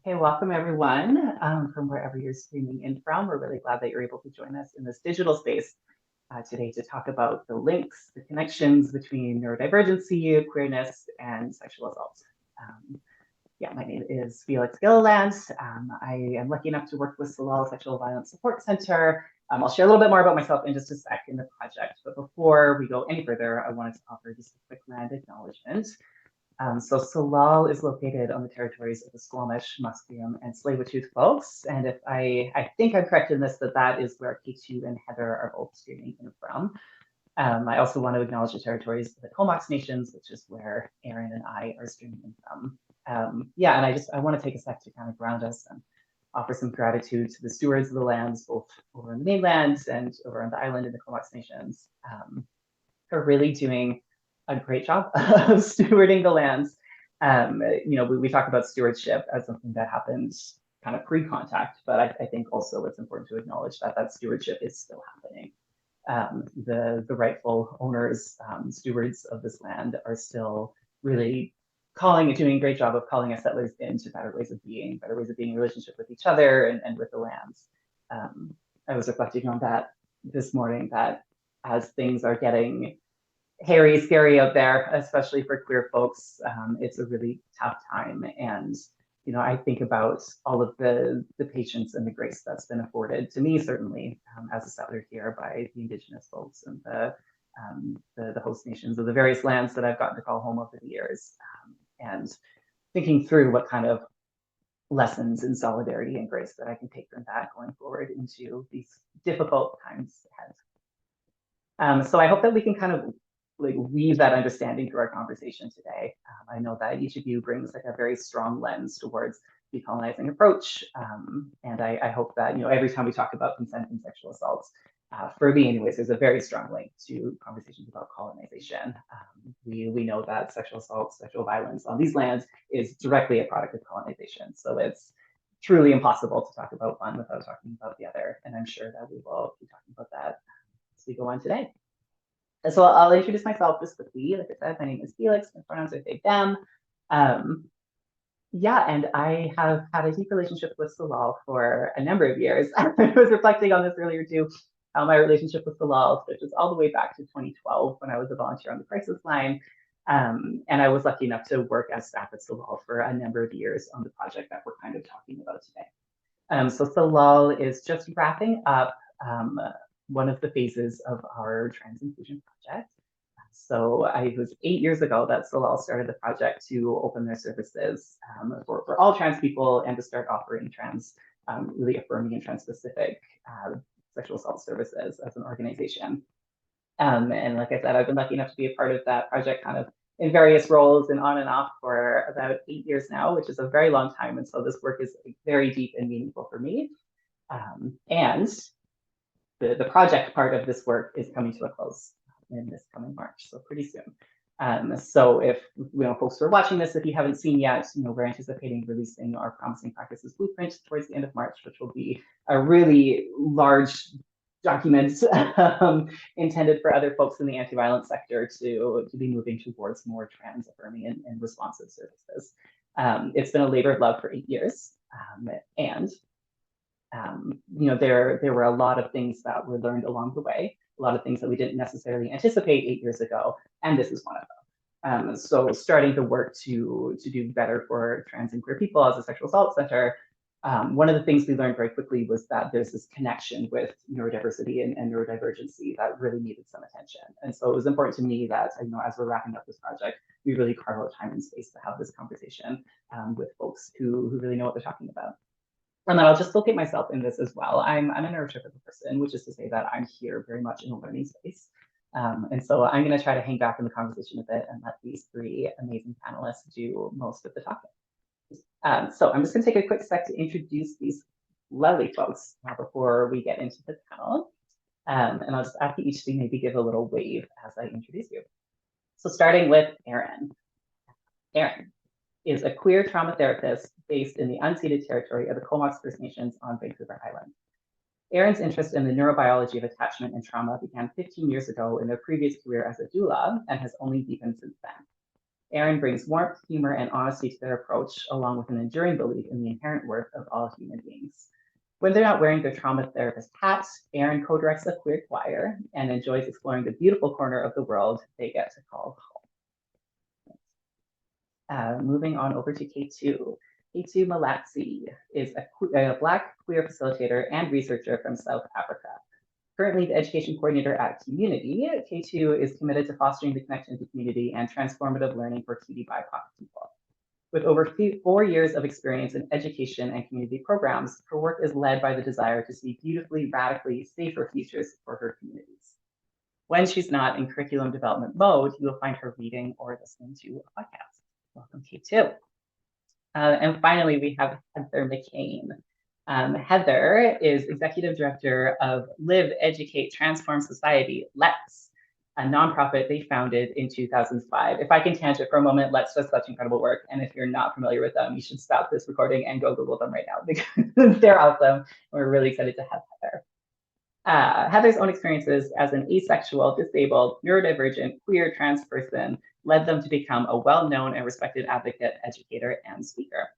Hey, welcome everyone from wherever you're streaming in from. We're really glad that you're able to join us in this digital space today to talk about the links, the connections between neurodivergency, queerness, and sexual assault. Um, yeah, my name is Felix Gilliland. I am lucky enough to work with Salal Sexual Violence Support Center. I'll share a little bit more about myself in just a sec in the project, but before we go any further, I wanted to offer just a quick land acknowledgement. So Salal is located on the territories of the Squamish, Musqueam, and Tsleil-Waututh folks. And if I think I'm correct in this, that is where Keitu and Heather are both streaming in from. I also want to acknowledge the territories of the Comox Nations, which is where Erinn and I are streaming in from. Yeah, and I want to take a sec to kind of ground us and offer some gratitude to the stewards of the lands, both over on the mainland and over on the island in the Comox Nations, are really doing a great job of stewarding the lands. We talk about stewardship as something that happens kind of pre-contact, but I think also it's important to acknowledge that that stewardship is still happening. The rightful owners, stewards of this land are still really doing a great job of calling us settlers into better ways of being in relationship with each other and with the lands. I was reflecting on that this morning, that as things are getting hairy, scary out there, especially for queer folks. It's a really tough time. And, I think about all of the patience and the grace that's been afforded to me, certainly, as a settler here by the Indigenous folks and the host nations of the various lands that I've gotten to call home over the years. And thinking through what kind of lessons in solidarity and grace that I can take from that going forward into these difficult times ahead. So I hope that we can kind of weave that understanding through our conversation today. I know that each of you brings a very strong lens towards decolonizing approach. And I hope that, every time we talk about consent and sexual assaults, for me anyways, there's a very strong link to conversations about colonization. We know that sexual assault, sexual violence on these lands is directly a product of colonization. So it's truly impossible to talk about one without talking about the other. And I'm sure that we will be talking about that as we go on today. So I'll introduce myself just quickly. Like I said, my name is Felix. My pronouns are they, them. Yeah, and I have had a deep relationship with Salal for a number of years. I was reflecting on this earlier too. My relationship with Salal stretches all the way back to 2012 when I was a volunteer on the crisis line. And I was lucky enough to work as staff at Salal for a number of years on the project that we're kind of talking about today. So Salal is just wrapping up one of the phases of our trans inclusion project. So it was 8 years ago that Salal started the project to open their services for all trans people and to start offering trans, really affirming and trans specific sexual assault services as an organization. And like I said, I've been lucky enough to be a part of that project kind of in various roles and on and off for about 8 years now, which is a very long time. And so this work is very deep and meaningful for me. And the project part of this work is coming to a close in this coming March, so pretty soon. So if folks who are watching this, if you haven't seen yet, we're anticipating releasing our Promising Practices Blueprint towards the end of March, which will be a really large document intended for other folks in the anti-violence sector to be moving towards more trans affirming and responsive services. It's been a labor of love for 8 years, and there were a lot of things that were learned along the way, a lot of things that we didn't necessarily anticipate 8 years ago, and this is one of them. So starting to work to do better for trans and queer people as a sexual assault center, one of the things we learned very quickly was that there's this connection with neurodiversity and neurodivergency that really needed some attention. And so it was important to me that, as we're wrapping up this project, we really carve out time and space to have this conversation with folks who really know what they're talking about. And then I'll just locate myself in this as well. I'm a neurotypical person, which is to say that I'm here very much in a learning space. And so I'm going to try to hang back in the conversation a bit and let these three amazing panelists do most of the talking. So I'm just going to take a quick sec to introduce these lovely folks before we get into the panel. And I'll just ask you each to maybe give a little wave as I introduce you. So starting with Erinn. Erinn is a queer trauma therapist based in the unceded territory of the Comox First Nations on Vancouver Island. Erinn's interest in the neurobiology of attachment and trauma began 15 years ago in their previous career as a doula and has only deepened since then. Erinn brings warmth, humor, and honesty to their approach, along with an enduring belief in the inherent worth of all human beings. When they're not wearing their trauma therapist hat, Erinn co-directs a queer choir and enjoys exploring the beautiful corner of the world they get to call home. Moving on over to Keitu. Keitu Malatsi is a Black queer facilitator and researcher from South Africa. Currently the education coordinator at Community, Keitu is committed to fostering the connection to community and transformative learning for QT BIPOC people. With over 4 years of experience in education and community programs, her work is led by the desire to see beautifully, radically safer futures for her communities. When she's not in curriculum development mode, you will find her reading or listening to a podcast. Welcome, Keitu. And finally, we have Heather McCain. Heather is Executive Director of Live, Educate, Transform Society, Let's, a nonprofit they founded in 2005. If I can tangent for a moment, Let's does such incredible work. And if you're not familiar with them, you should stop this recording and go Google them right now because they're awesome. We're really excited to have Heather. Heather's own experiences as an asexual, disabled, neurodivergent, queer, trans person led them to become a well-known and respected advocate, educator, and speaker.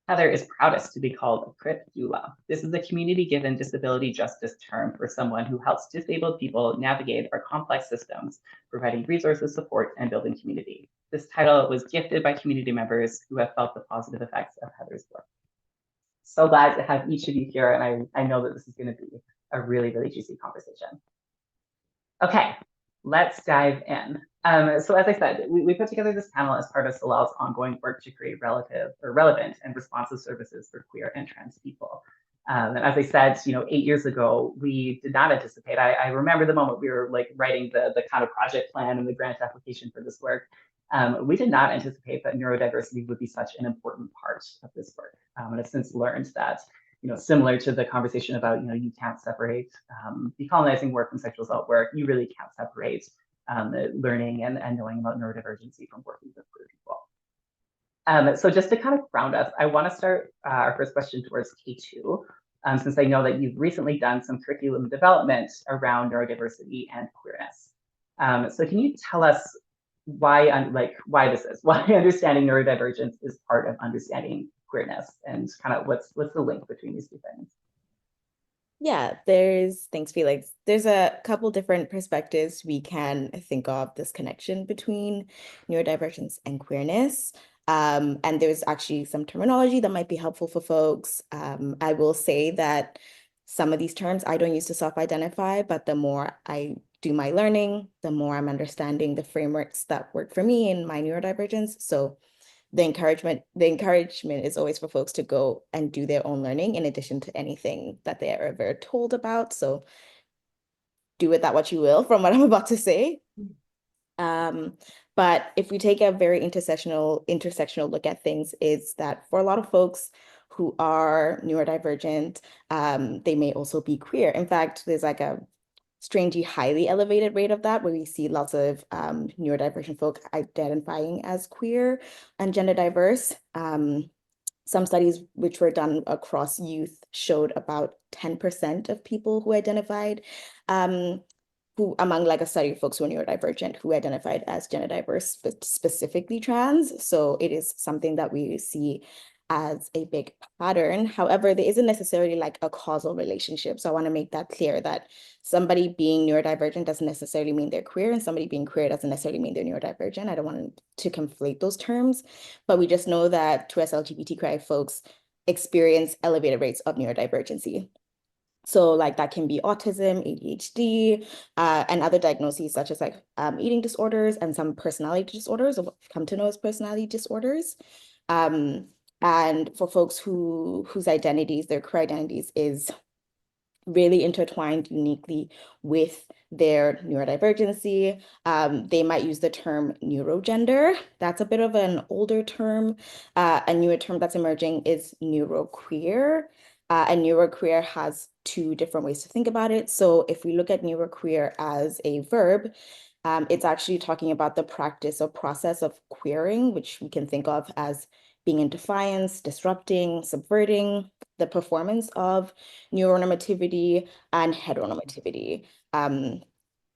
Heather is proudest to be called a CRIP doula. This is a community-given disability justice term for someone who helps disabled people navigate our complex systems, providing resources, support, and building community. This title was gifted by community members who have felt the positive effects of Heather's work. So glad to have each of you here, and I know that this is going to be a really, really juicy conversation. Okay, let's dive in. So as I said, we put together this panel as part of Salal's ongoing work to create relevant and responsive services for queer and trans people. And as I said, 8 years ago, we did not anticipate. I remember the moment we were like writing the kind of project plan and the grant application for this work. We did not anticipate that neurodiversity would be such an important part of this work. And I've since learned that, similar to the conversation about, you can't separate decolonizing work from sexual assault work, you really can't separate learning and knowing about neurodivergency from working with queer people. So just to kind of ground us, I want to start our first question towards Keitu, since I know that you've recently done some curriculum development around neurodiversity and queerness. So can you tell us why understanding neurodivergence is part of understanding queerness, and kind of what's the link between these two things? Yeah, thanks, Felix. There's a couple different perspectives we can think of this connection between neurodivergence and queerness. And there's actually some terminology that might be helpful for folks. I will say that some of these terms I don't use to self-identify, but the more I do my learning, the more I'm understanding the frameworks that work for me in my neurodivergence. So the encouragement is always for folks to go and do their own learning in addition to anything that they are ever told about. So do with that what you will from what I'm about to say. But if we take a very intersectional look at things, is that for a lot of folks who are neurodivergent, they may also be queer. In fact, there's like a strangely highly elevated rate of that, where we see lots of neurodivergent folk identifying as queer and gender diverse. Some studies which were done across youth showed about 10% of people who identified, who among like a study of folks who are neurodivergent, who identified as gender diverse, but specifically trans. So it is something that we see as a big pattern. However, there isn't necessarily like a causal relationship. So I want to make that clear, that somebody being neurodivergent doesn't necessarily mean they're queer, and somebody being queer doesn't necessarily mean they're neurodivergent. I don't want to conflate those terms, but we just know that 2S LGBTQI folks experience elevated rates of neurodivergency. So like that can be autism, ADHD, and other diagnoses such as like eating disorders and some personality disorders, or what we've come to know as personality disorders. And for folks whose identities, their queer identities, is really intertwined uniquely with their neurodivergency. They might use the term neurogender. That's a bit of an older term. A newer term that's emerging is neuroqueer. And neuroqueer has two different ways to think about it. So if we look at neuroqueer as a verb, it's actually talking about the practice or process of queering, which we can think of as being in defiance, disrupting, subverting the performance of neuronormativity and heteronormativity.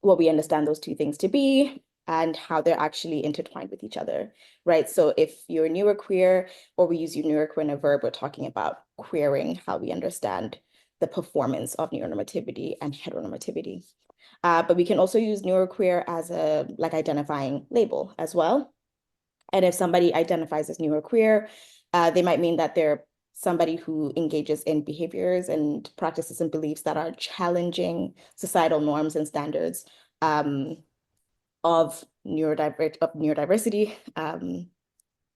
What we understand those two things to be and how they're actually intertwined with each other, right? So if you're neuroqueer, or we use neuroqueer in a verb, we're talking about queering how we understand the performance of neuronormativity and heteronormativity. But we can also use neuroqueer as a identifying label as well. And if somebody identifies as neuroqueer, they might mean that they're somebody who engages in behaviors and practices and beliefs that are challenging societal norms and standards of neurodiversity,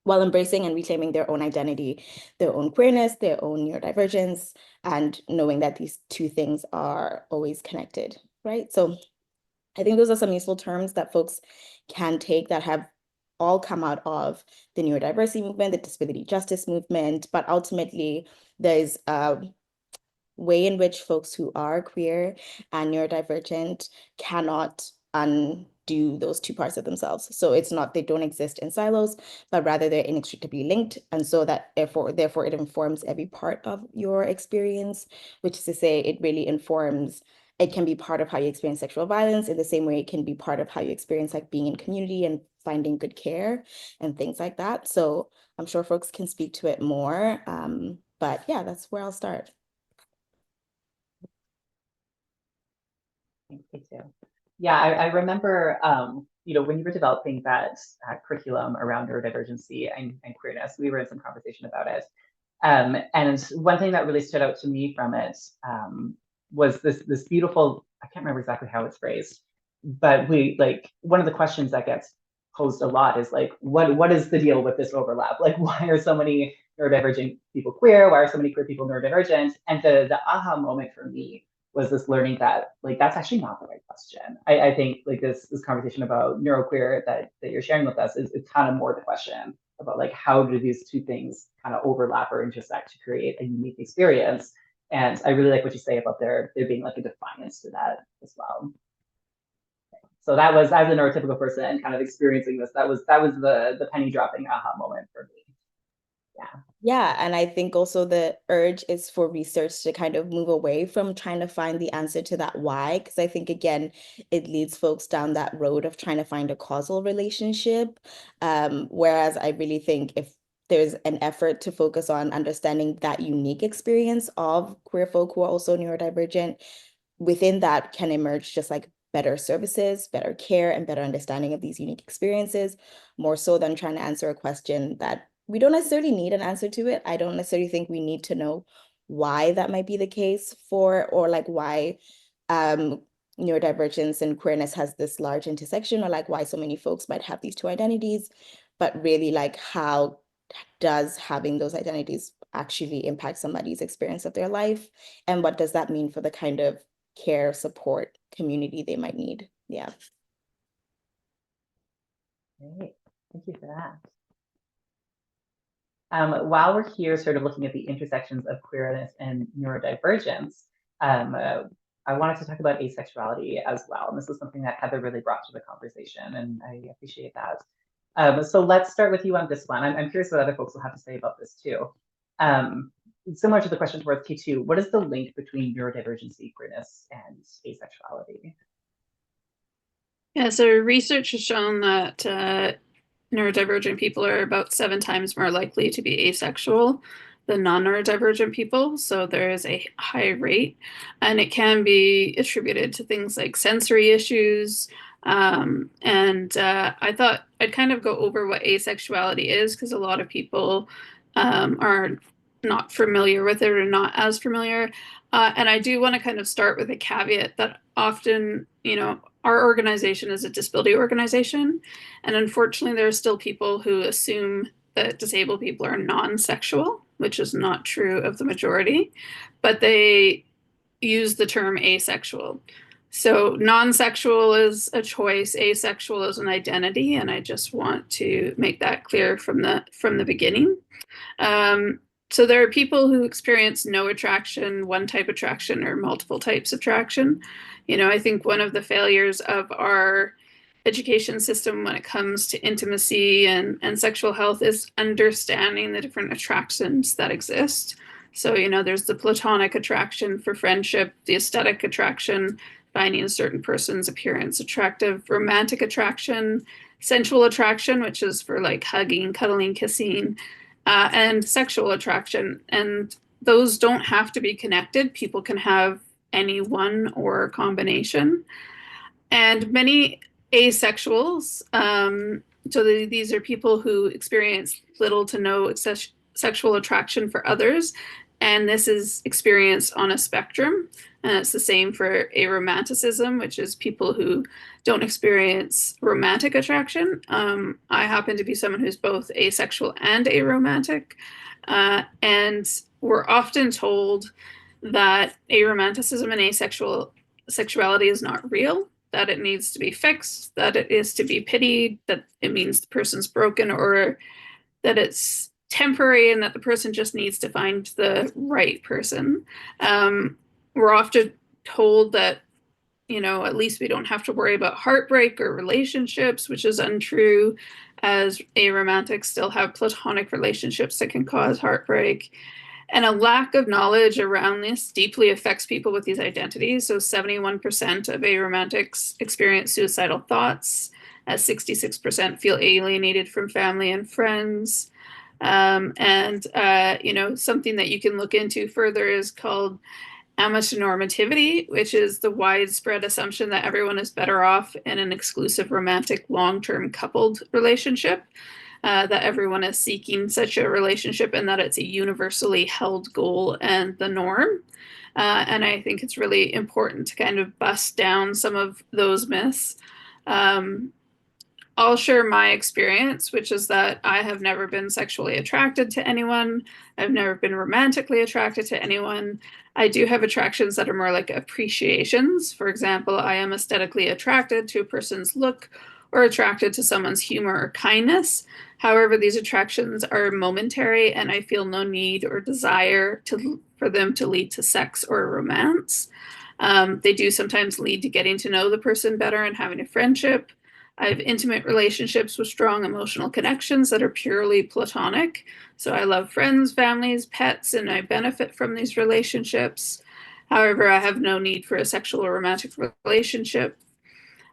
while embracing and reclaiming their own identity, their own queerness, their own neurodivergence, and knowing that these two things are always connected, right? So I think those are some useful terms that folks can take that have all come out of the neurodiversity movement, the disability justice movement, but ultimately there's a way in which folks who are queer and neurodivergent cannot undo those two parts of themselves. So it's not, they don't exist in silos, but rather they're inextricably linked. And so that therefore it informs every part of your experience, which is to say it really informs, it can be part of how you experience sexual violence in the same way it can be part of how you experience like being in community and finding good care and things like that. So I'm sure folks can speak to it more. But yeah, that's where I'll start. Thank you too. Yeah, I remember, when you were developing that curriculum around neurodivergency and queerness, we were in some conversation about it. And one thing that really stood out to me from it was this beautiful, I can't remember exactly how it's phrased, but one of the questions that gets posed a lot is like, what is the deal with this overlap? Like, why are so many neurodivergent people queer? Why are so many queer people neurodivergent? And the aha moment for me was this learning that that's actually not the right question. I think this conversation about neuroqueer that you're sharing with us is kind of more the question about how do these two things kind of overlap or intersect to create a unique experience. And I really like what you say about there being a defiance to that as well. So that was, as a neurotypical person kind of experiencing this, that was the penny dropping aha moment for me. Yeah. Yeah, and I think also the urge is for research to kind of move away from trying to find the answer to that why, because I think, again, it leads folks down that road of trying to find a causal relationship. Whereas I really think if there's an effort to focus on understanding that unique experience of queer folk who are also neurodivergent, within that can emerge just better services, better care, and better understanding of these unique experiences, more so than trying to answer a question that we don't necessarily need an answer to it. I don't necessarily think we need to know why that might be the case or why neurodivergence and queerness has this large intersection, or why so many folks might have these two identities, but really how does having those identities actually impact somebody's experience of their life? And what does that mean for the kind of care, support, community they might need? Yeah. Great. Thank you for that. While we're here sort of looking at the intersections of queerness and neurodivergence, I wanted to talk about asexuality as well. And this is something that Heather really brought to the conversation, and I appreciate that. So let's start with you on this one. I'm curious what other folks will have to say about this too. Similar to the question towards Keitu, what is the link between neurodivergency, queerness, and asexuality? Yeah, so research has shown that neurodivergent people are about 7 times more likely to be asexual than non-neurodivergent people. So there is a high rate, and it can be attributed to things like sensory issues. I thought I'd kind of go over what asexuality is, because a lot of people are not familiar with it or not as familiar. And I do want to kind of start with a caveat that often, our organization is a disability organization, and unfortunately there are still people who assume that disabled people are non-sexual, which is not true of the majority, but they use the term asexual. So non-sexual is a choice, asexual is an identity, and I just want to make that clear from the beginning. So there are people who experience no attraction, one type attraction, or multiple types of attraction. I think one of the failures of our education system when it comes to intimacy and sexual health is understanding the different attractions that exist. So, there's the platonic attraction for friendship, the aesthetic attraction, finding a certain person's appearance attractive, romantic attraction, sensual attraction, which is for like hugging, cuddling, kissing, and sexual attraction. And those don't have to be connected. People can have any one or a combination. And many asexuals, these are people who experience little to no sexual attraction for others, and this is experienced on a spectrum. And it's the same for aromanticism, which is people who don't experience romantic attraction. I happen to be someone who's both asexual and aromantic, and we're often told that aromanticism and asexual sexuality is not real, that it needs to be fixed, that it is to be pitied, that it means the person's broken, or that it's temporary and that the person just needs to find the right person. We're often told that, at least we don't have to worry about heartbreak or relationships, which is untrue, as aromantics still have platonic relationships that can cause heartbreak. And a lack of knowledge around this deeply affects people with these identities. So 71% of aromantics experience suicidal thoughts, as 66% feel alienated from family and friends. Something that you can look into further is called amatonormativity, which is the widespread assumption that everyone is better off in an exclusive romantic long-term coupled relationship. That everyone is seeking such a relationship and that it's a universally held goal and the norm. And I think it's really important to kind of bust down some of those myths. I'll share my experience, which is that I have never been sexually attracted to anyone. I've never been romantically attracted to anyone. I do have attractions that are more like appreciations. For example, I am aesthetically attracted to a person's look or attracted to someone's humor or kindness. However, these attractions are momentary and I feel no need or desire for them to lead to sex or romance. They do sometimes lead to getting to know the person better and having a friendship. I have intimate relationships with strong emotional connections that are purely platonic. So I love friends, families, pets, and I benefit from these relationships. However, I have no need for a sexual or romantic relationship.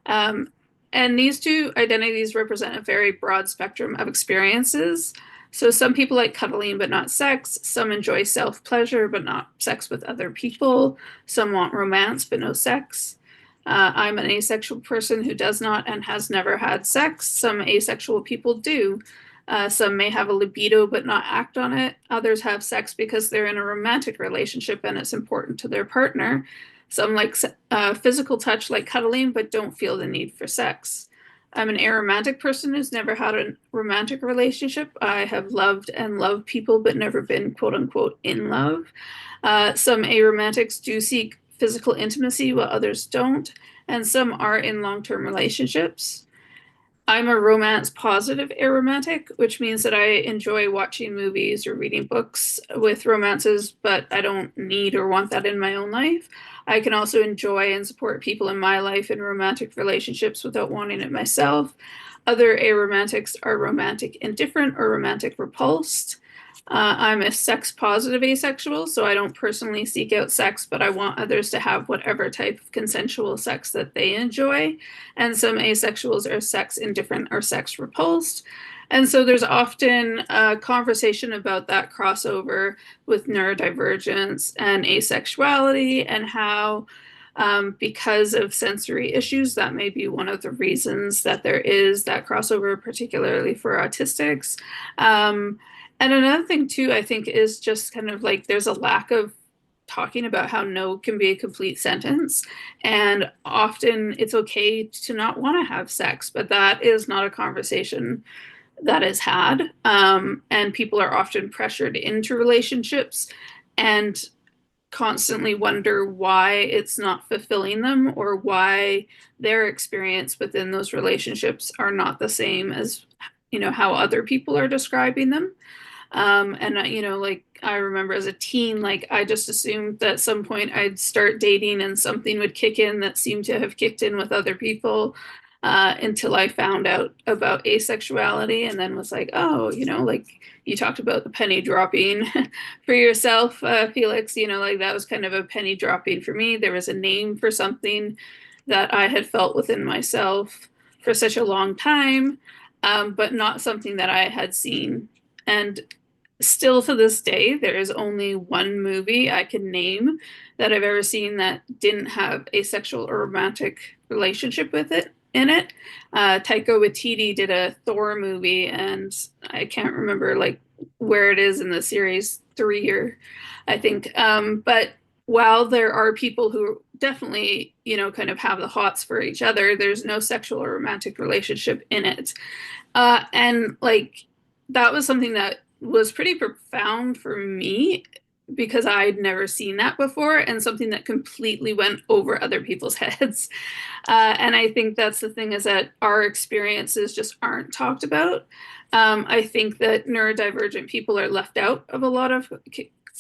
And these two identities represent a very broad spectrum of experiences. So some people like cuddling but not sex. Some enjoy self-pleasure but not sex with other people. Some want romance but no sex. I'm an asexual person who does not and has never had sex. Some asexual people do. Some may have a libido but not act on it. Others have sex because they're in a romantic relationship and it's important to their partner. Some like physical touch like cuddling but don't feel the need for sex. I'm an aromantic person who's never had a romantic relationship. I have loved and love people but never been quote unquote in love. Some aromantics do seek physical intimacy while others don't, and some are in long-term relationships. I'm a romance positive aromantic, which means that I enjoy watching movies or reading books with romances, but I don't need or want that in my own life. I can also enjoy and support people in my life in romantic relationships without wanting it myself. Other aromantics are romantic indifferent or romantic repulsed. I'm a sex positive asexual, so I don't personally seek out sex, but I want others to have whatever type of consensual sex that they enjoy. And some asexuals are sex indifferent or sex repulsed. And so there's often a conversation about that crossover with neurodivergence and asexuality and how because of sensory issues, that may be one of the reasons that there is that crossover, particularly for autistics. And another thing too, I think, is just kind of like there's a lack of talking about how no can be a complete sentence. And often it's okay to not want to have sex, but that is not a conversation that is had. And people are often pressured into relationships and constantly wonder why it's not fulfilling them or why their experience within those relationships are not the same as, how other people are describing them. Like I remember as a teen, like I just assumed that at some point I'd start dating and something would kick in that seemed to have kicked in with other people. until I found out about asexuality, and then was like, oh, like you talked about the penny dropping for yourself, Felix, like that was kind of a penny dropping for me. There was a name for something that I had felt within myself for such a long time, but not something that I had seen. And still to this day, there is only one movie I can name that I've ever seen that didn't have a sexual or romantic relationship with it in it. Taika Waititi did a Thor movie, and I can't remember like where it is in the series, 3 or I think. But while there are people who definitely, kind of have the hots for each other, there's no sexual or romantic relationship in it. And like that was something that was pretty profound for me because I'd never seen that before, and something that completely went over other people's heads. And I think that's the thing, is that our experiences just aren't talked about. I think that neurodivergent people are left out of a lot of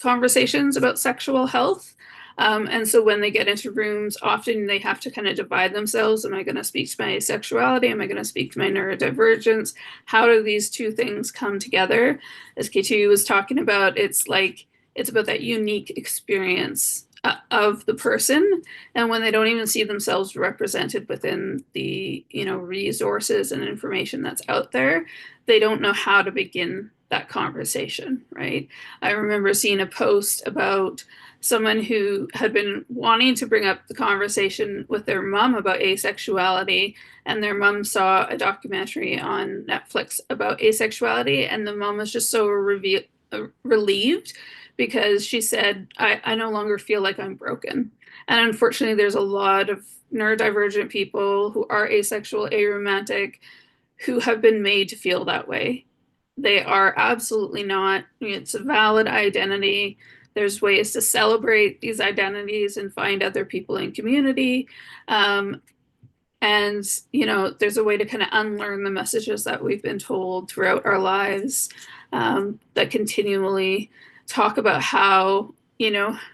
conversations about sexual health. And so when they get into rooms, often they have to kind of divide themselves. Am I going to speak to my sexuality? Am I going to speak to my neurodivergence? How do these two things come together? As Keitu was talking about, it's about that unique experience of the person. And when they don't even see themselves represented within the, resources and information that's out there, they don't know how to begin that conversation, right? I remember seeing a post about someone who had been wanting to bring up the conversation with their mom about asexuality, and their mom saw a documentary on Netflix about asexuality, and the mom was just so relieved, because she said, I no longer feel like I'm broken. And unfortunately, there's a lot of neurodivergent people who are asexual, aromantic, who have been made to feel that way. They are absolutely not. It's a valid identity. There's ways to celebrate these identities and find other people in community. And, there's a way to kind of unlearn the messages that we've been told throughout our lives, that continually talk about how,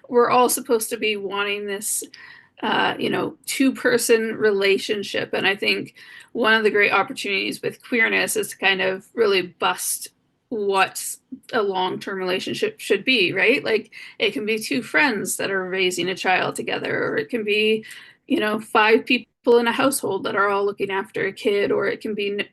we're all supposed to be wanting this, two-person relationship. And I think one of the great opportunities with queerness is to kind of really bust what a long-term relationship should be, right? Like it can be two friends that are raising a child together, or it can be, 5 people in a household that are all looking after a kid, or it can be,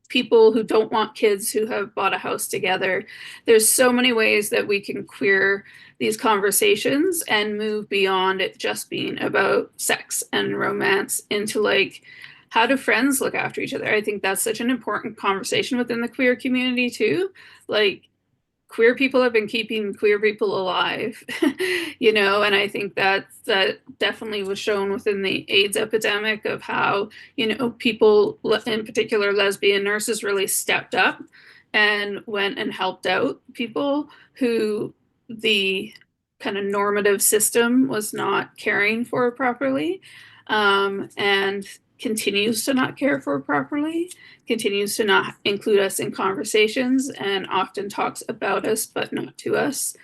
people who don't want kids who have bought a house together. There's so many ways that we can queer these conversations and move beyond it just being about sex and romance into like, how do friends look after each other? I think that's such an important conversation within the queer community too. Like queer people have been keeping queer people alive, and I think that definitely was shown within the AIDS epidemic, of how, people, in particular lesbian nurses, really stepped up and went and helped out people who the kind of normative system was not caring for properly, and continues to not care for properly, continues to not include us in conversations, and often talks about us but not to us.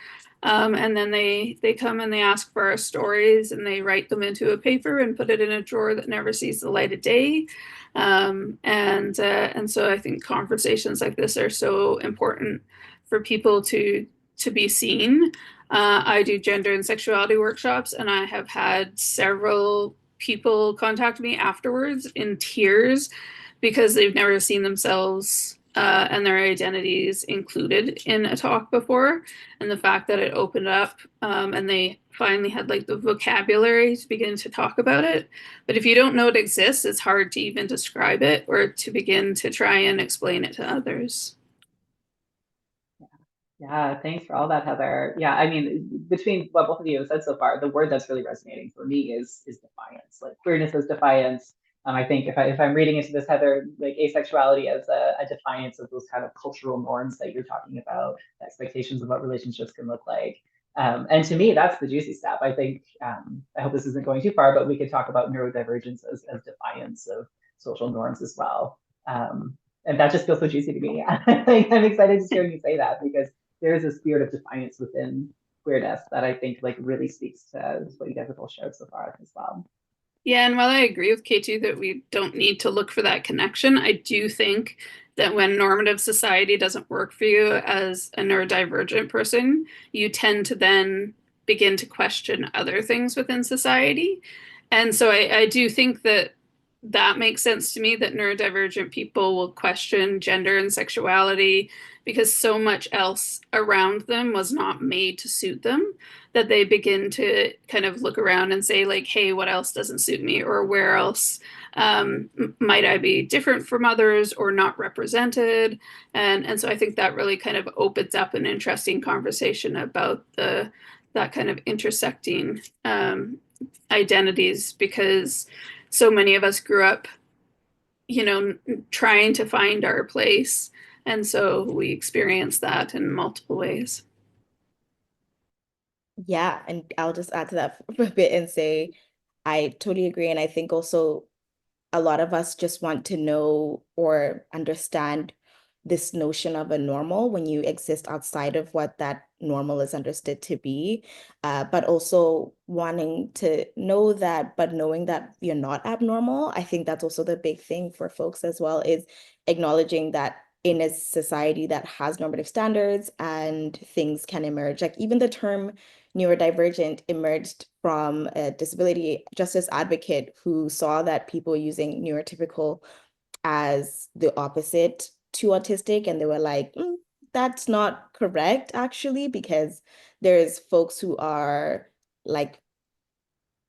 And then they come and they ask for our stories, and they write them into a paper and put it in a drawer that never sees the light of day. And so I think conversations like this are so important for people to be seen. I do gender and sexuality workshops, and I have had several people contact me afterwards in tears because they've never seen themselves and their identities included in a talk before. And the fact that it opened up, and they finally had like the vocabulary to begin to talk about it. But if you don't know it exists, it's hard to even describe it or to begin to try and explain it to others. Yeah, thanks for all that, Heather. Yeah, I mean, between what both of you have said so far, the word that's really resonating for me is defiance. Like queerness is defiance. I think if I'm reading into this, Heather, like asexuality as a defiance of those kind of cultural norms that you're talking about, expectations of what relationships can look like. And to me, that's the juicy step. I think, I hope this isn't going too far, but we could talk about neurodivergence as defiance of social norms as well. And that just feels so juicy to me. I'm excited to hear you say that, because there's a spirit of defiance within queerness that I think like really speaks to what you guys have all shared so far as well. Yeah, and while I agree with Keitu that we don't need to look for that connection, I do think that when normative society doesn't work for you as a neurodivergent person, you tend to then begin to question other things within society. And so I do think that that makes sense to me that neurodivergent people will question gender and sexuality because so much else around them was not made to suit them, that they begin to kind of look around and say, like, hey, what else doesn't suit me, or where else might I be different from others or not represented? And so I think that really kind of opens up an interesting conversation about the that kind of intersecting identities, because so many of us grew up, trying to find our place. And so we experience that in multiple ways. Yeah, and I'll just add to that for a bit and say I totally agree. And I think also a lot of us just want to know or understand this notion of a normal when you exist outside of what that normal is understood to be, but also wanting to know that, but knowing that you're not abnormal. I think that's also the big thing for folks as well, is acknowledging that in a society that has normative standards and things can emerge, like even the term neurodivergent emerged from a disability justice advocate who saw that people using neurotypical as the opposite to autistic, and they were like, that's not correct actually, because there's folks who are like,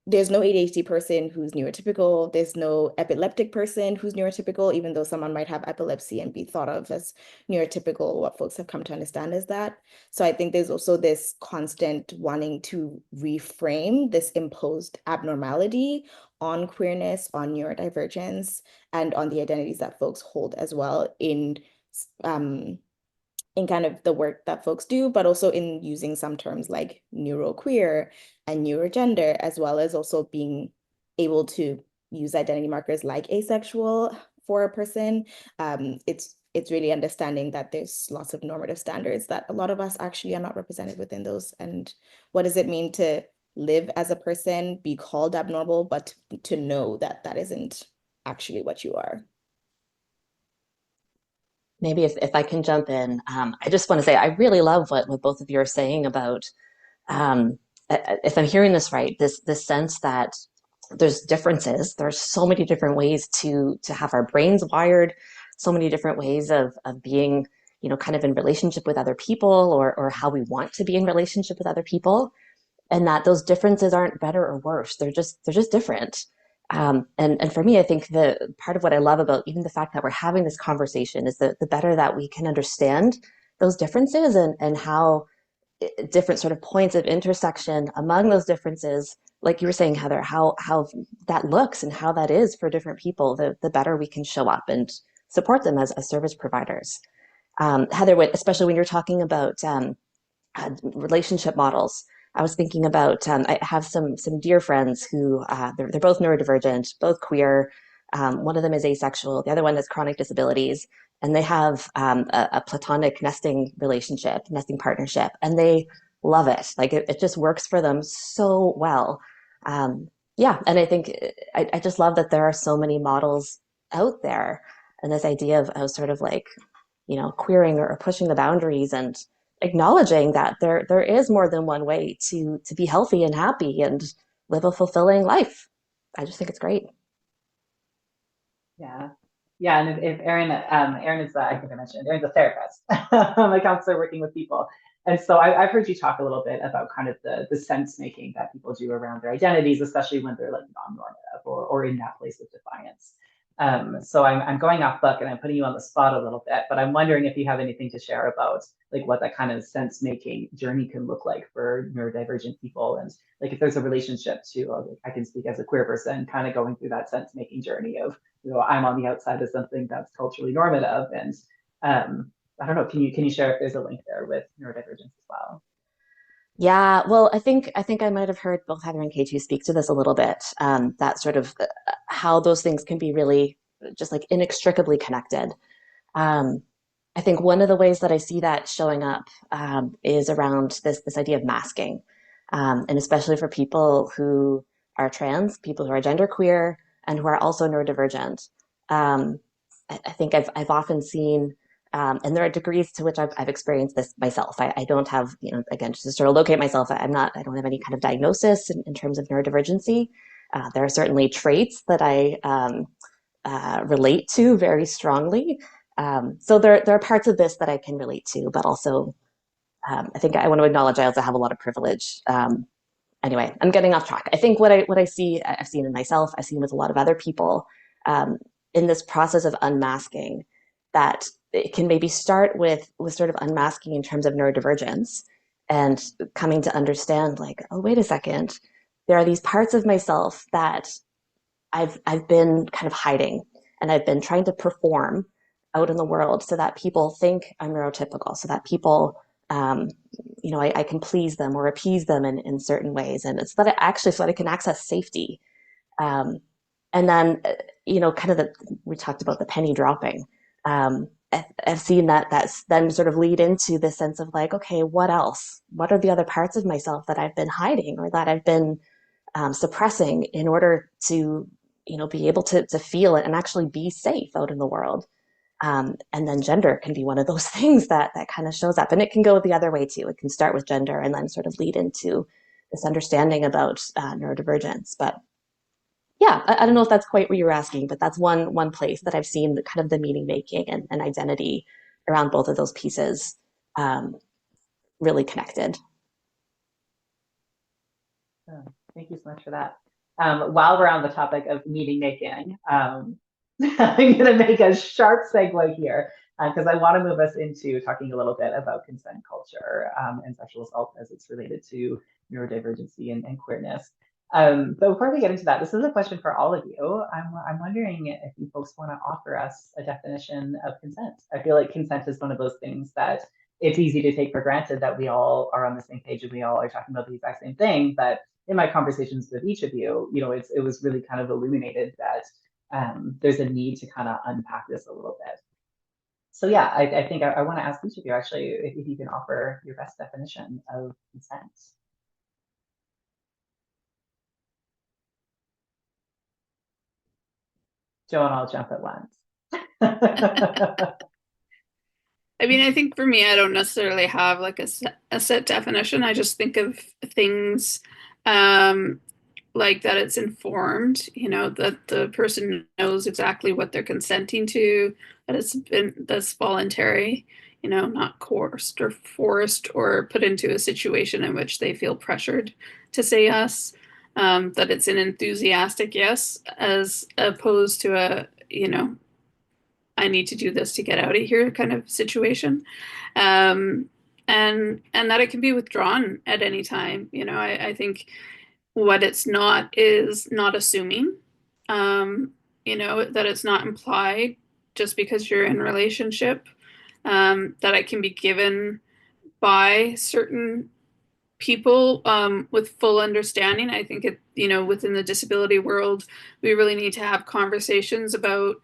there's no ADHD person who's neurotypical. There's no epileptic person who's neurotypical, even though someone might have epilepsy and be thought of as neurotypical. What folks have come to understand is that. So I think there's also this constant wanting to reframe this imposed abnormality on queerness, on neurodivergence, and on the identities that folks hold as well um, in kind of the work that folks do, but also in using some terms like neuroqueer and neurogender, as well as also being able to use identity markers like asexual for a person. It's really understanding that there's lots of normative standards that a lot of us actually are not represented within those. And what does it mean to live as a person, be called abnormal, but to know that that isn't actually what you are? Maybe if I can jump in, I just want to say I really love what both of you are saying about, if I'm hearing this right, this sense that there's differences. There's so many different ways to have our brains wired, so many different ways of being, kind of in relationship with other people, or how we want to be in relationship with other people, and that those differences aren't better or worse. They're just different. And for me, I think the part of what I love about even the fact that we're having this conversation is that the better that we can understand those differences, and how different sort of points of intersection among those differences, like you were saying, Heather, how that looks and how that is for different people, the better we can show up and support them as service providers. Heather, especially when you're talking about relationship models, I was thinking about, I have some dear friends who they're both neurodivergent, both queer. One of them is asexual, the other one has chronic disabilities, and they have a platonic nesting relationship, nesting partnership, and they love it. Like it just works for them so well. Yeah, and I think I just love that there are so many models out there, and this idea of sort of like, queering or pushing the boundaries, and acknowledging that there is more than one way to be healthy and happy and live a fulfilling life. I just think it's great. Yeah. Yeah, and if Erinn, Erinn is, I think I mentioned, Erinn's a therapist, a counselor working with people. And so I've heard you talk a little bit about kind of the sense making that people do around their identities, especially when they're like non-normative or in that place of defiance. So I'm going off book and I'm putting you on the spot a little bit, but I'm wondering if you have anything to share about like what that kind of sense making journey can look like for neurodivergent people, and like if there's a relationship to, I can speak as a queer person, kind of going through that sense making journey of, I'm on the outside of something that's culturally normative, and I don't know, can you share if there's a link there with neurodivergence as well? Yeah, well, I think I might have heard both Heather and Keitu speak to this a little bit. That sort of how those things can be really just like inextricably connected. Um, I think one of the ways that I see that showing up is around this idea of masking, and especially for people who are trans, people who are genderqueer, and who are also neurodivergent. I think I've often seen, and there are degrees to which I've experienced this myself. I don't have, again, just to sort of locate myself, I don't have any kind of diagnosis in terms of neurodivergency. There are certainly traits that I relate to very strongly. So there are parts of this that I can relate to, but also I think I want to acknowledge I also have a lot of privilege. Anyway, I'm getting off track. I think what I see, I've seen in myself, I've seen with a lot of other people in this process of unmasking, that it can maybe start with sort of unmasking in terms of neurodivergence and coming to understand like, oh, wait a second, there are these parts of myself that I've been kind of hiding, and I've been trying to perform out in the world so that people think I'm neurotypical, so that people I can please them or appease them in certain ways, and it's that so that I can access safety. And then, we talked about the penny dropping. I've seen that's then sort of lead into this sense of like, okay, what else? What are the other parts of myself that I've been hiding or that I've been suppressing in order to, be able to feel it and actually be safe out in the world? And then gender can be one of those things that kind of shows up, and it can go the other way too. It can start with gender and then sort of lead into this understanding about neurodivergence. But yeah, I don't know if that's quite what you were asking, but that's one place that I've seen the kind of the meaning making and identity around both of those pieces really connected. Thank you so much for that. While we're on the topic of meaning making, I'm going to make a sharp segue here because I want to move us into talking a little bit about consent culture and sexual assault as it's related to neurodivergency and queerness. But before we get into that, this is a question for all of you. I'm wondering if you folks want to offer us a definition of consent. I feel like consent is one of those things that it's easy to take for granted that we all are on the same page and we all are talking about the exact same thing. But in my conversations with each of you, it was really kind of illuminated that there's a need to kind of unpack this a little bit. So yeah, I think I want to ask each of you actually if you can offer your best definition of consent. Joe and I'll jump at once. I mean, I think for me, I don't necessarily have like a set definition. I just think of things like that it's informed, that the person knows exactly what they're consenting to, that's voluntary, not coerced or forced or put into a situation in which they feel pressured to say yes, that it's an enthusiastic yes, as opposed to a, I need to do this to get out of here kind of situation. And that it can be withdrawn at any time. I think what it's not is not assuming, that it's not implied just because you're in a relationship, that it can be given by certain people with full understanding. I think within the disability world, we really need to have conversations about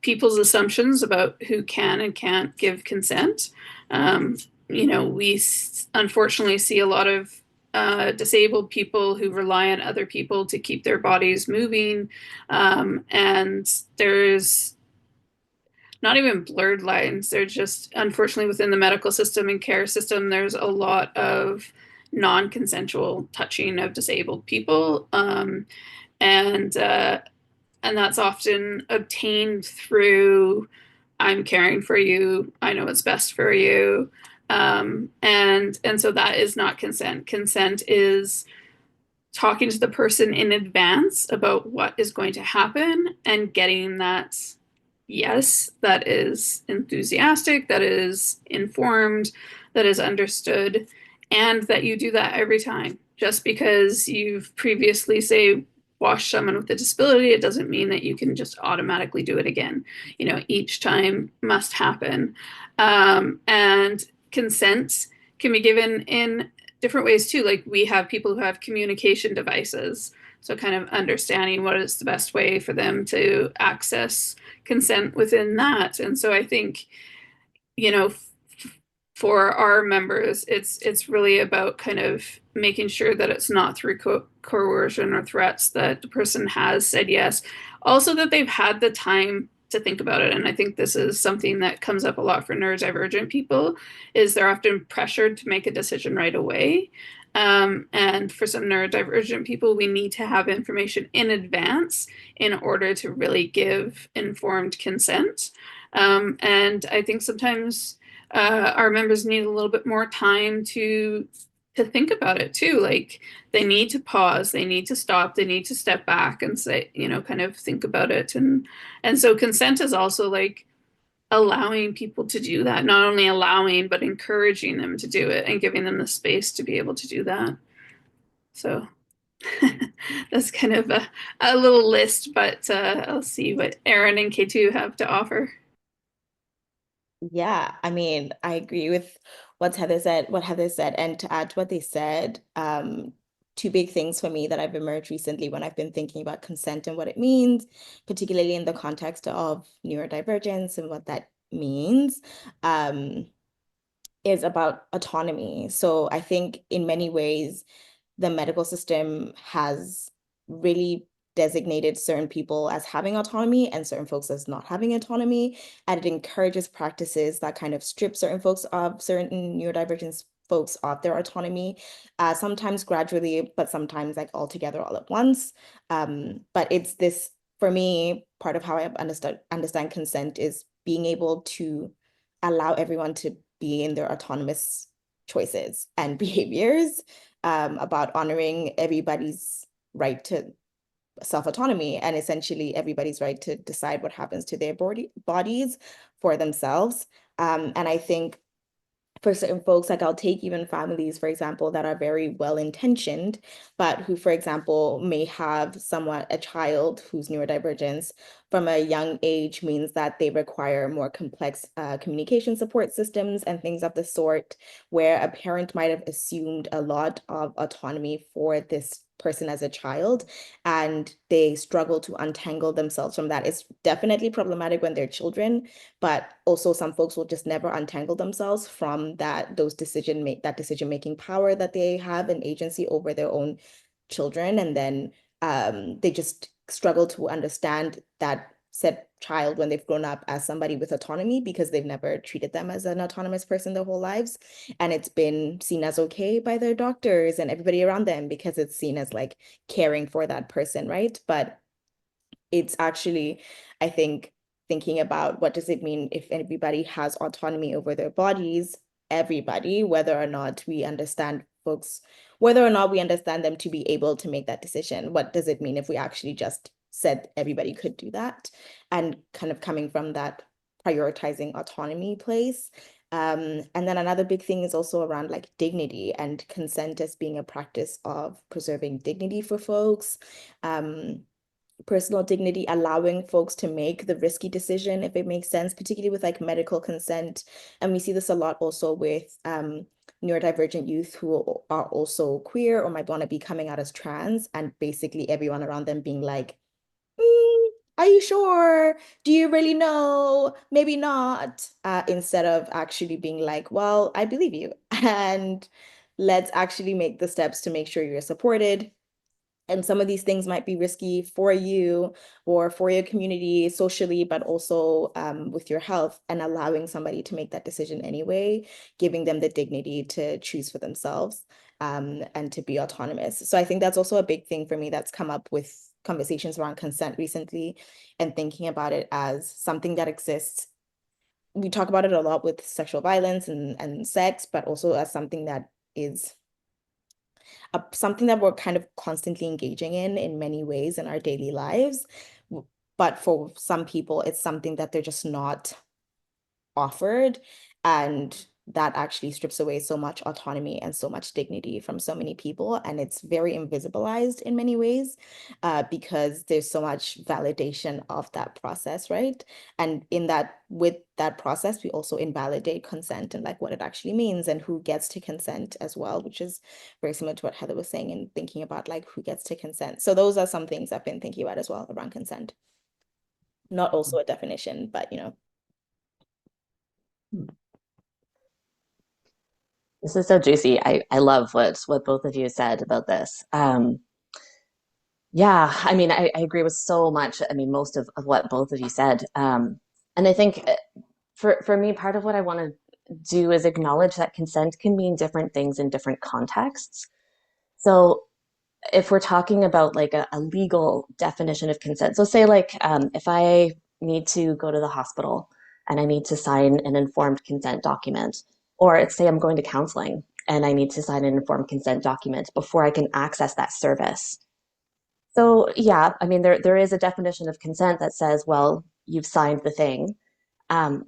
people's assumptions about who can and can't give consent. We unfortunately see a lot of disabled people who rely on other people to keep their bodies moving. And there's not even blurred lines. They're just, unfortunately, within the medical system and care system, there's a lot of non-consensual touching of disabled people. And that's often obtained through, I'm caring for you, I know what's best for you. And so that is not consent. Consent is talking to the person in advance about what is going to happen and getting that yes, that is enthusiastic, that is informed, that is understood, and that you do that every time. Just because you've previously, say, washed someone with a disability, it doesn't mean that you can just automatically do it again. Each time must happen. And consent can be given in different ways too. Like we have people who have communication devices. So kind of understanding what is the best way for them to access consent within that. And so I think, for our members, it's really about kind of making sure that it's not through coercion or threats that the person has said yes. Also that they've had the time to think about it. And I think this is something that comes up a lot for neurodivergent people, is they're often pressured to make a decision right away. And for some neurodivergent people, we need to have information in advance in order to really give informed consent. And I think sometimes our members need a little bit more time to think about it too. Like they need to pause, they need to stop, they need to step back and say, you know, kind of think about it. And so consent is also like allowing people to do that, not only allowing, but encouraging them to do it and giving them the space to be able to do that. So that's kind of a little list, but I'll see what Erinn and Keitu have to offer. Yeah, I mean, I agree with what Heather said, and to add to what they said, two big things for me that I've emerged recently when I've been thinking about consent and what it means, particularly in the context of neurodivergence and what that means, is about autonomy. So I think in many ways, the medical system has really designated certain people as having autonomy and certain folks as not having autonomy. And it encourages practices that kind of strip certain neurodivergent folks of their autonomy, sometimes gradually, but sometimes like altogether all at once. But it's this, for me, part of how I understand consent is being able to allow everyone to be in their autonomous choices and behaviors, about honoring everybody's right to self-autonomy and essentially everybody's right to decide what happens to their bodies for themselves. And I think for certain folks, like I'll take even families, for example, that are very well-intentioned, but who, for example, may have somewhat a child whose neurodivergence from a young age means that they require more complex communication support systems and things of the sort, where a parent might have assumed a lot of autonomy for this person as a child, and they struggle to untangle themselves from that. It's definitely problematic when they're children, but also some folks will just never untangle themselves from that decision-making power that they have and agency over their own children. And then they just struggle to understand that said child when they've grown up as somebody with autonomy, because they've never treated them as an autonomous person their whole lives. And it's been seen as okay by their doctors and everybody around them because it's seen as like caring for that person, right? But it's actually, I think, thinking about what does it mean if everybody has autonomy over their bodies, everybody, whether or not we understand them to be able to make that decision. What does it mean if we actually just said everybody could do that? And kind of coming from that prioritizing autonomy place. And then another big thing is also around like dignity and consent as being a practice of preserving dignity for folks. Personal dignity, allowing folks to make the risky decision if it makes sense, particularly with like medical consent. And we see this a lot also with neurodivergent youth who are also queer or might want to be coming out as trans, and basically everyone around them being like, are you sure? Do you really know? Maybe not. Instead of actually being like, well, I believe you. And let's actually make the steps to make sure you're supported. And some of these things might be risky for you or for your community socially, but also with your health, and allowing somebody to make that decision anyway, giving them the dignity to choose for themselves and to be autonomous. So I think that's also a big thing for me that's come up with conversations around consent recently, and thinking about it as something that exists. We talk about it a lot with sexual violence and sex, but also as something that is something that we're kind of constantly engaging in many ways in our daily lives. But for some people, it's something that they're just not offered. And that actually strips away so much autonomy and so much dignity from so many people. And it's very invisibilized in many ways because there's so much validation of that process, right? And with that process, we also invalidate consent and like what it actually means and who gets to consent as well, which is very similar to what Heather was saying and thinking about like who gets to consent. So those are some things I've been thinking about as well around consent. Not also a definition, but you know. This is so juicy. I love what both of you said about this. Yeah, I mean, I agree with so much. I mean, most of what both of you said. And I think for me, part of what I want to do is acknowledge that consent can mean different things in different contexts. So if we're talking about like a legal definition of consent, so say like if I need to go to the hospital and I need to sign an informed consent document, or it's say I'm going to counseling and I need to sign an informed consent document before I can access that service. So yeah, I mean, there is a definition of consent that says, well, you've signed the thing. Um,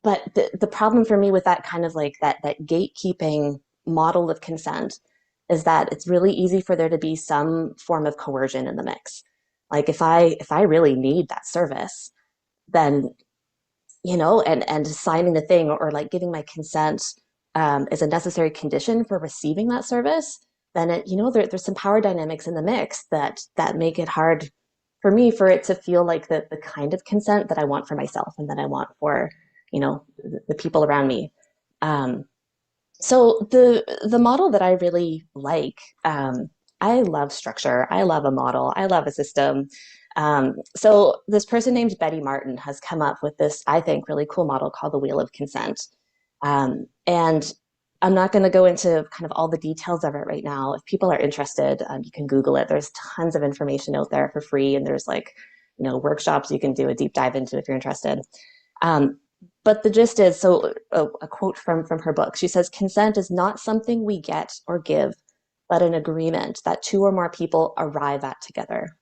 but the problem for me with that kind of like that gatekeeping model of consent is that it's really easy for there to be some form of coercion in the mix. Like if I really need that service, then and signing the thing or like giving my consent is a necessary condition for receiving that service, then there's some power dynamics in the mix that make it hard for me for it to feel like the kind of consent that I want for myself and that I want for the people around me. So the model that I really like, I love structure, I love a model, I love a system. So this person named Betty Martin has come up with this, I think, really cool model called the Wheel of Consent. And I'm not going to go into kind of all the details of it right now. If people are interested, you can Google it. There's tons of information out there for free, and there's like, workshops you can do a deep dive into if you're interested. But the gist is, so a quote from her book, she says, consent is not something we get or give, but an agreement that two or more people arrive at together.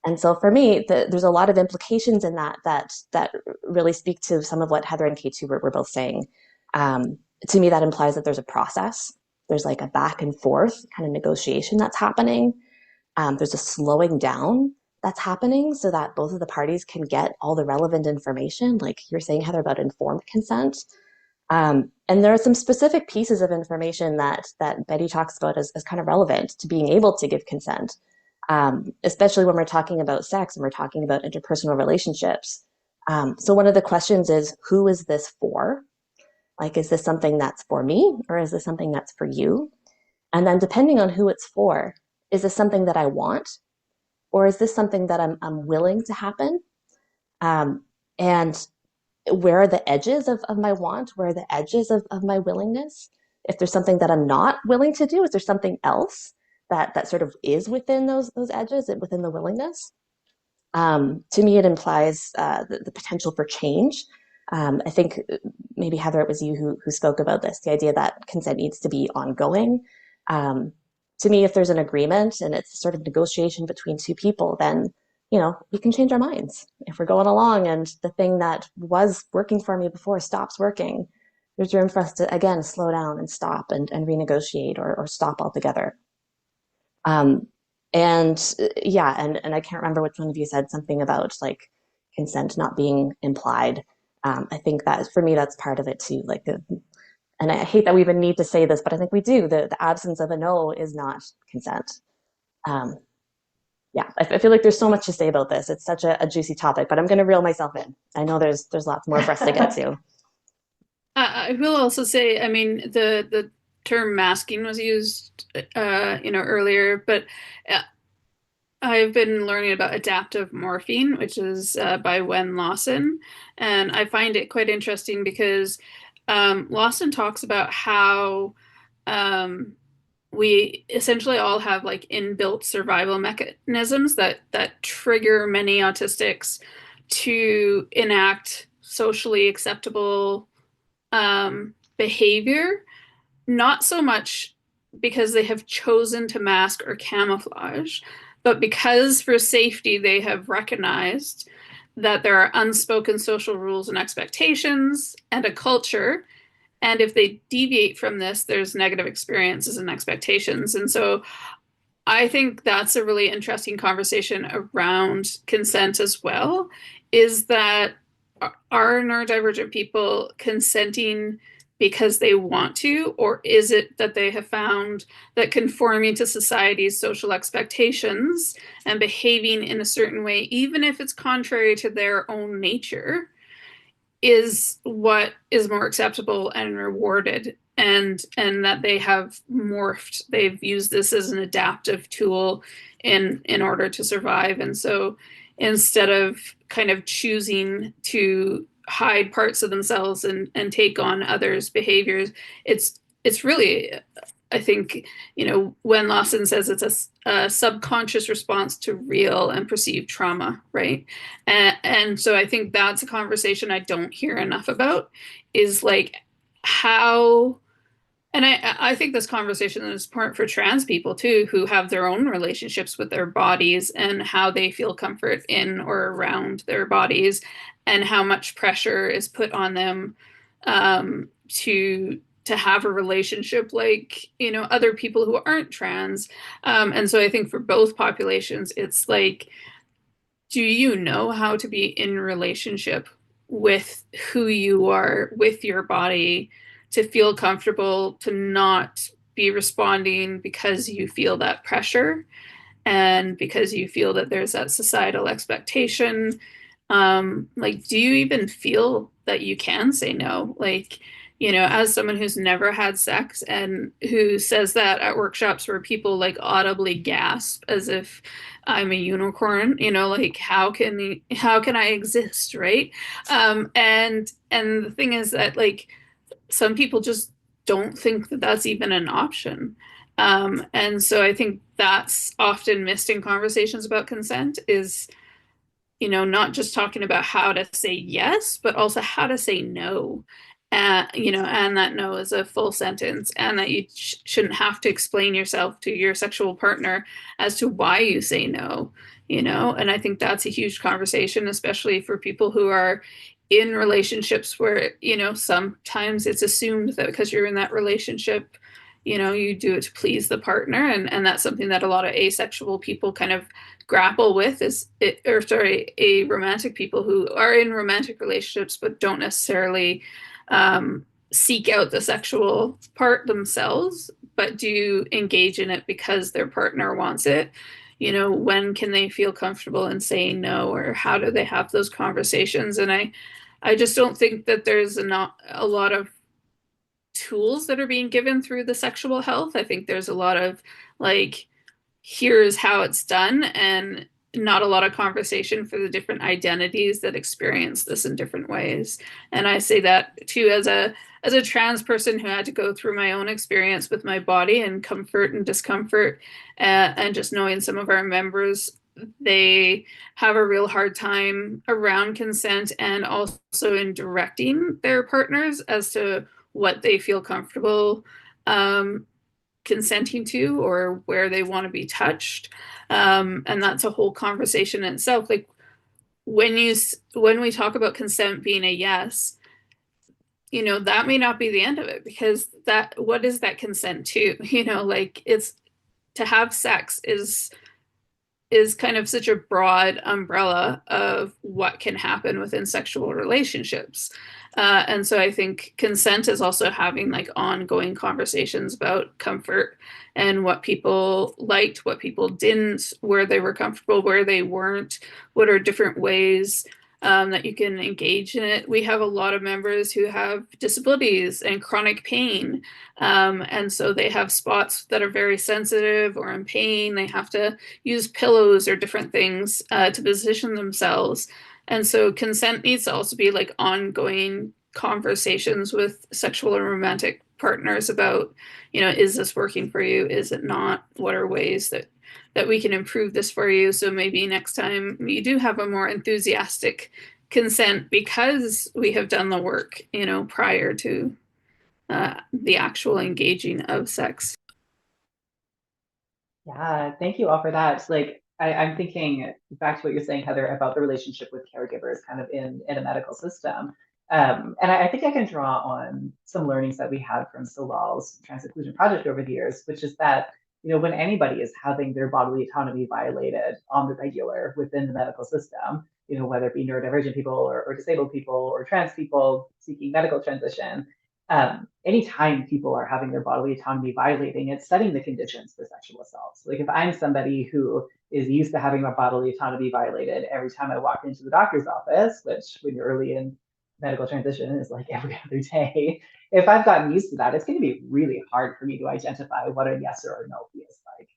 And so for me, there's a lot of implications in that really speak to some of what Heather and Keitu were both saying. To me, that implies that there's a process. There's like a back and forth kind of negotiation that's happening. There's a slowing down that's happening so that both of the parties can get all the relevant information, like you're saying, Heather, about informed consent. And there are some specific pieces of information that Betty talks about as kind of relevant to being able to give consent, especially when we're talking about sex and we're talking about interpersonal relationships. So one of the questions is, who is this for? Like, is this something that's for me or is this something that's for you? And then depending on who it's for, is this something that I want? Or is this something that I'm willing to happen? And where are the edges of my want? Where are the edges of my willingness? If there's something that I'm not willing to do, is there something else that sort of is within those edges and within the willingness? To me, it implies the potential for change. I think maybe Heather, it was you who spoke about this, the idea that consent needs to be ongoing. To me, if there's an agreement and it's sort of negotiation between two people, then we can change our minds. If we're going along and the thing that was working for me before stops working, there's room for us to, again, slow down and stop and renegotiate or stop altogether. And I can't remember which one of you said something about like consent not being implied. I think that for me, that's part of it too. Like and I hate that we even need to say this, but I think we do. The absence of a no is not consent. Yeah, I feel like there's so much to say about this. It's such a juicy topic, but I'm going to reel myself in. I know there's lots more for us to get to. I will also say, I mean, the term masking was used, earlier, but I've been learning about adaptive morphine, which is by Wen Lawson, and I find it quite interesting because Lawson talks about how we essentially all have like inbuilt survival mechanisms that trigger many autistics to enact socially acceptable behavior, not so much because they have chosen to mask or camouflage, but because for safety they have recognized that there are unspoken social rules and expectations and a culture. And if they deviate from this, there's negative experiences and expectations. And so I think that's a really interesting conversation around consent as well, is that are neurodivergent people consenting because they want to, or is it that they have found that conforming to society's social expectations and behaving in a certain way, even if it's contrary to their own nature, is what is more acceptable and rewarded and that they have morphed. They've used this as an adaptive tool in order to survive. And so instead of kind of choosing to hide parts of themselves and take on others' behaviors, it's really, I think, when Lawson says it's a subconscious response to real and perceived trauma, right? And so I think that's a conversation I don't hear enough about, is like how, and I think this conversation is important for trans people too, who have their own relationships with their bodies and how they feel comfort in or around their bodies, and how much pressure is put on them to have a relationship like, other people who aren't trans. And so I think for both populations, it's like, do you know how to be in relationship with who you are, with your body, to feel comfortable, to not be responding because you feel that pressure and because you feel that there's that societal expectation? Like, do you even feel that you can say no? Like, as someone who's never had sex and who says that at workshops where people like audibly gasp as if I'm a unicorn, like how can I exist, right? And the thing is that like some people just don't think that that's even an option. And so I think that's often missed in conversations about consent, is not just talking about how to say yes, but also how to say no. And that no is a full sentence, and that you shouldn't have to explain yourself to your sexual partner as to why you say no, and I think that's a huge conversation, especially for people who are in relationships where, sometimes it's assumed that because you're in that relationship, you do it to please the partner. And that's something that a lot of asexual people kind of grapple with, a romantic people who are in romantic relationships but don't necessarily seek out the sexual part themselves, but do engage in it because their partner wants it. When can they feel comfortable in saying no, or how do they have those conversations? And I just don't think that there's not a lot of tools that are being given through the sexual health. I think there's a lot of like, here's how it's done, and not a lot of conversation for the different identities that experience this in different ways. And I say that too as a trans person who had to go through my own experience with my body and comfort and discomfort, and just knowing some of our members, they have a real hard time around consent and also in directing their partners as to what they feel comfortable consenting to, or where they want to be touched. And that's a whole conversation in itself. Like when we talk about consent being a yes, that may not be the end of it, because what is that consent to? Like, it's to have sex is kind of such a broad umbrella of what can happen within sexual relationships. And so I think consent is also having like ongoing conversations about comfort and what people liked, what people didn't, where they were comfortable, where they weren't, what are different ways that you can engage in it. We have a lot of members who have disabilities and chronic pain. And so they have spots that are very sensitive or in pain. They have to use pillows or different things to position themselves. And so consent needs to also be like ongoing conversations with sexual and romantic partners about, is this working for you? Is it not? What are ways that we can improve this for you? So maybe next time you do have a more enthusiastic consent because we have done the work, prior to the actual engaging of sex. Yeah, thank you all for that. Like, I'm thinking back to what you're saying, Heather, about the relationship with caregivers kind of in a medical system. And I think I can draw on some learnings that we had from Salal's trans inclusion project over the years, which is that, when anybody is having their bodily autonomy violated on the regular within the medical system, whether it be neurodivergent people or disabled people or trans people seeking medical transition, anytime people are having their bodily autonomy violating, it's setting the conditions for sexual assaults. Like if I'm somebody who is used to having my bodily autonomy violated every time I walk into the doctor's office, which when you're early in medical transition is like every other day. If I've gotten used to that, it's going to be really hard for me to identify what a yes or a no feels like.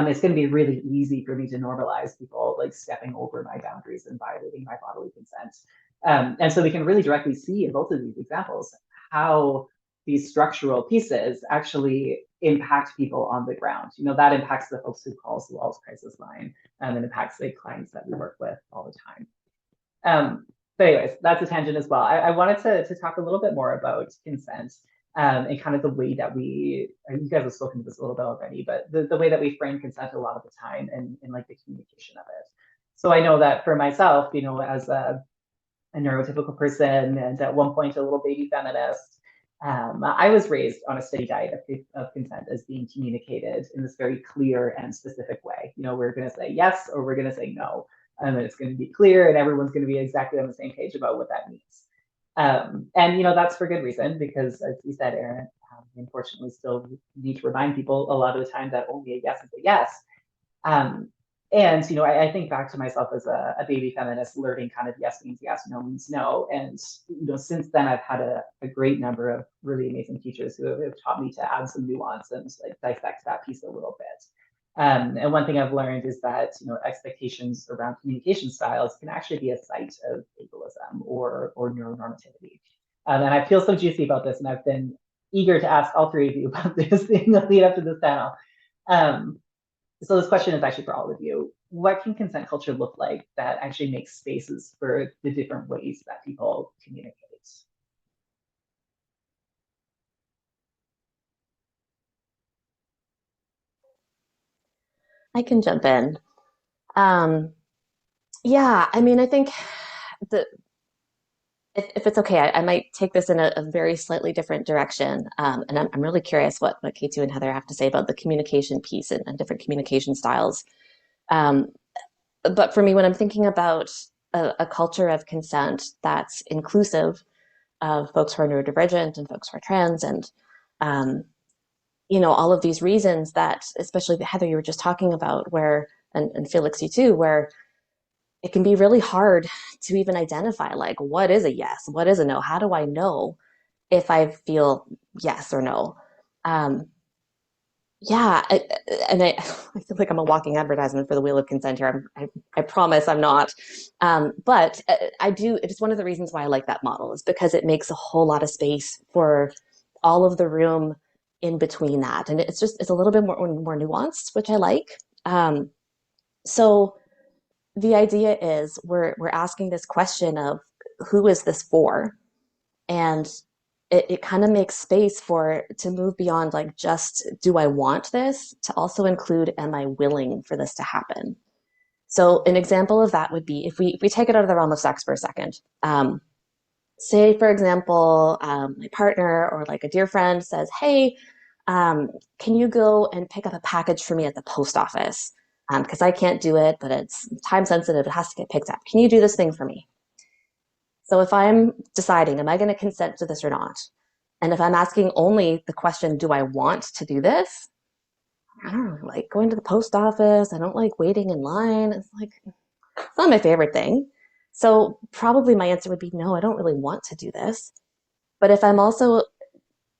It's going to be really easy for me to normalize people like stepping over my boundaries and violating my bodily consent. And so we can really directly see in both of these examples how these structural pieces actually impact people on the ground. You know, that impacts the folks who call Salal's crisis line, and it impacts the clients that we work with all the time. But anyways, that's a tangent as well. I wanted to talk a little bit more about consent and kind of the way that you guys have spoken to this a little bit already, but the way that we frame consent a lot of the time and like the communication of it. So I know that for myself, you know, as a neurotypical person and at one point a little baby feminist, I was raised on a steady diet of consent as being communicated in this very clear and specific way. You know, we're going to say yes or we're going to say no. And it's going to be clear and everyone's going to be exactly on the same page about what that means. And, you know, that's for good reason, because as you said, Erinn, we unfortunately still need to remind people a lot of the time that only a yes is a yes. And, you know, I think back to myself as a baby feminist learning kind of yes means yes, no means no. And, you know, since then, I've had a great number of really amazing teachers who have taught me to add some nuance and like dissect that piece a little bit. And one thing I've learned is that, you know, expectations around communication styles can actually be a site of ableism or neuronormativity. And I feel so juicy about this, and I've been eager to ask all three of you about this in the lead up to this panel. So this question is actually for all of you. What can consent culture look like that actually makes spaces for the different ways that people communicate? I can jump in. Yeah, I mean, I think if it's okay, I might take this in a very slightly different direction. And I'm really curious what Keitu and Heather have to say about the communication piece and different communication styles. But for me, when I'm thinking about a culture of consent that's inclusive of folks who are neurodivergent and folks who are trans and you know, all of these reasons that, especially Heather, you were just talking about, where, and Felix, you too, where it can be really hard to even identify, like, what is a yes, what is a no? How do I know if I feel yes or no? Yeah, and I feel like I'm a walking advertisement for the Wheel of Consent here. I promise I'm not. But I do, it's one of the reasons why I like that model is because it makes a whole lot of space for all of the room in between that. And it's a little bit more nuanced, which I like. So the idea is we're asking this question of who is this for? And it kind of makes space to move beyond like just do I want this to also include am I willing for this to happen? So an example of that would be if we take it out of the realm of sex for a second. Say, for example, my partner or like a dear friend says, hey, can you go and pick up a package for me at the post office? Because I can't do it, but it's time sensitive, it has to get picked up. Can you do this thing for me? So if I'm deciding, am I going to consent to this or not? And if I'm asking only the question, do I want to do this? I don't like going to the post office. I don't like waiting in line. It's like, it's not my favorite thing. So probably my answer would be, no, I don't really want to do this. But if I'm also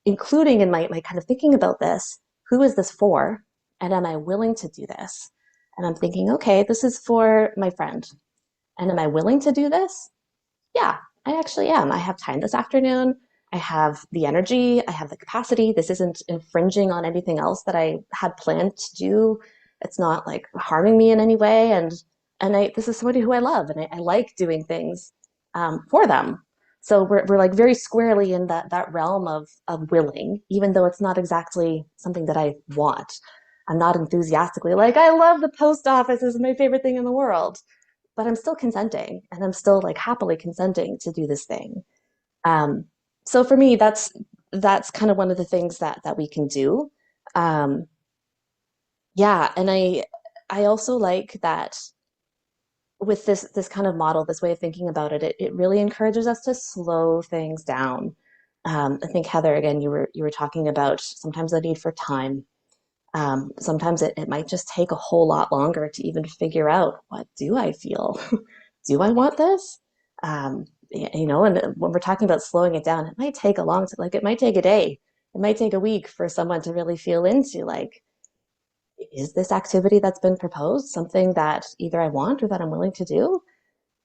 including in my kind of thinking about this, who is this for? And am I willing to do this? And I'm thinking, okay, this is for my friend. And am I willing to do this? Yeah, I actually am. I have time this afternoon. I have the energy. I have the capacity. This isn't infringing on anything else that I had planned to do. It's not like harming me in any way. And this is somebody who I love, and I like doing things for them. So we're like very squarely in that realm of willing, even though it's not exactly something that I want. I'm not enthusiastically like, I love the post office. This is my favorite thing in the world. But I'm still consenting, and I'm still like happily consenting to do this thing. So for me, that's kind of one of the things that we can do. Yeah, and I also like that with this kind of model, this way of thinking about it, it really encourages us to slow things down. I think Heather, again, you were talking about sometimes the need for time. Sometimes it might just take a whole lot longer to even figure out, what do I feel? Do I want this? you know, and when we're talking about slowing it down, it might take a long time, like it might take a day, it might take a week for someone to really feel into like, is this activity that's been proposed something that either I want or that I'm willing to do?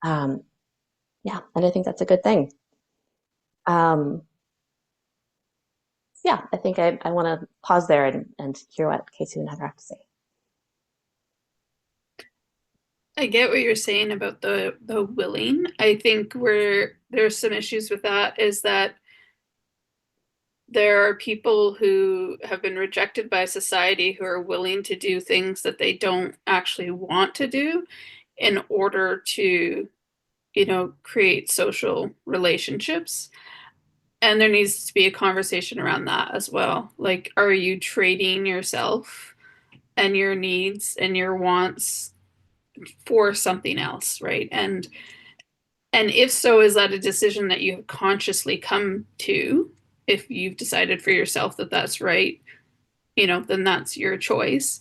Yeah, and I think that's a good thing. Yeah, I think I want to pause there and hear what Keitu and Heather have to say. I get what you're saying about the willing. I think where there's some issues with that is that there are people who have been rejected by society who are willing to do things that they don't actually want to do in order to, you know, create social relationships. And there needs to be a conversation around that as well. Like, are you trading yourself and your needs and your wants for something else, right? And if so, is that a decision that you have consciously come to? If you've decided for yourself that that's right, you know, then that's your choice.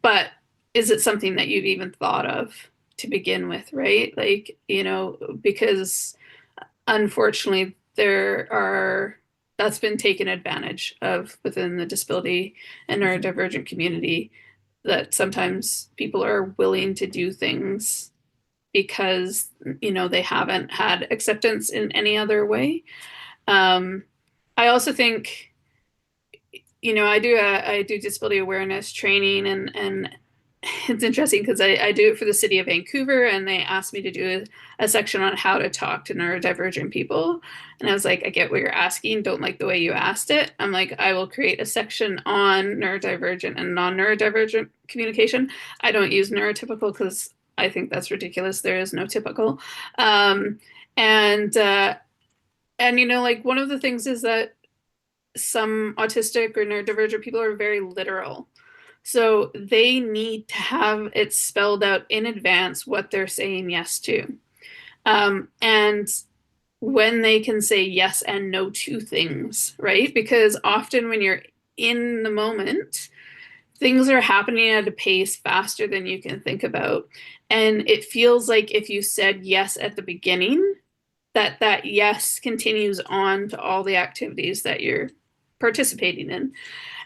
But is it something that you've even thought of to begin with, right? Like, you know, because unfortunately that's been taken advantage of within the disability and neurodivergent community, that sometimes people are willing to do things because, you know, they haven't had acceptance in any other way. I also think, you know, I do disability awareness training, and it's interesting because I do it for the city of Vancouver, and they asked me to do a section on how to talk to neurodivergent people. And I was like, I get what you're asking, don't like the way you asked it. I'm like, I will create a section on neurodivergent and non-neurodivergent communication. I don't use neurotypical because I think that's ridiculous. There is no typical. And you know, like, one of the things is that some autistic or neurodivergent people are very literal. So they need to have it spelled out in advance what they're saying yes to. And when they can say yes and no to things, right? Because often when you're in the moment, things are happening at a pace faster than you can think about. And it feels like if you said yes at the beginning, that yes continues on to all the activities that you're participating in.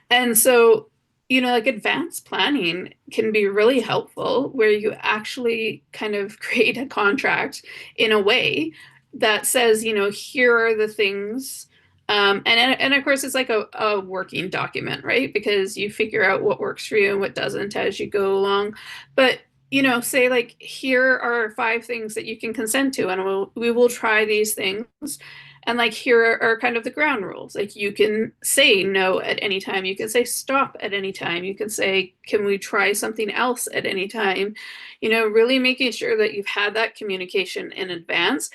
And so, you know, like, advanced planning can be really helpful, where you actually kind of create a contract in a way that says, you know, here are the things. And of course, it's like a working document, right? Because you figure out what works for you and what doesn't as you go along. But, you know, say, like, here are 5 things that you can consent to, and we will try these things. And, like, here are kind of the ground rules. Like, you can say no at any time. You can say stop at any time. You can say, can we try something else at any time? You know, really making sure that you've had that communication in advance.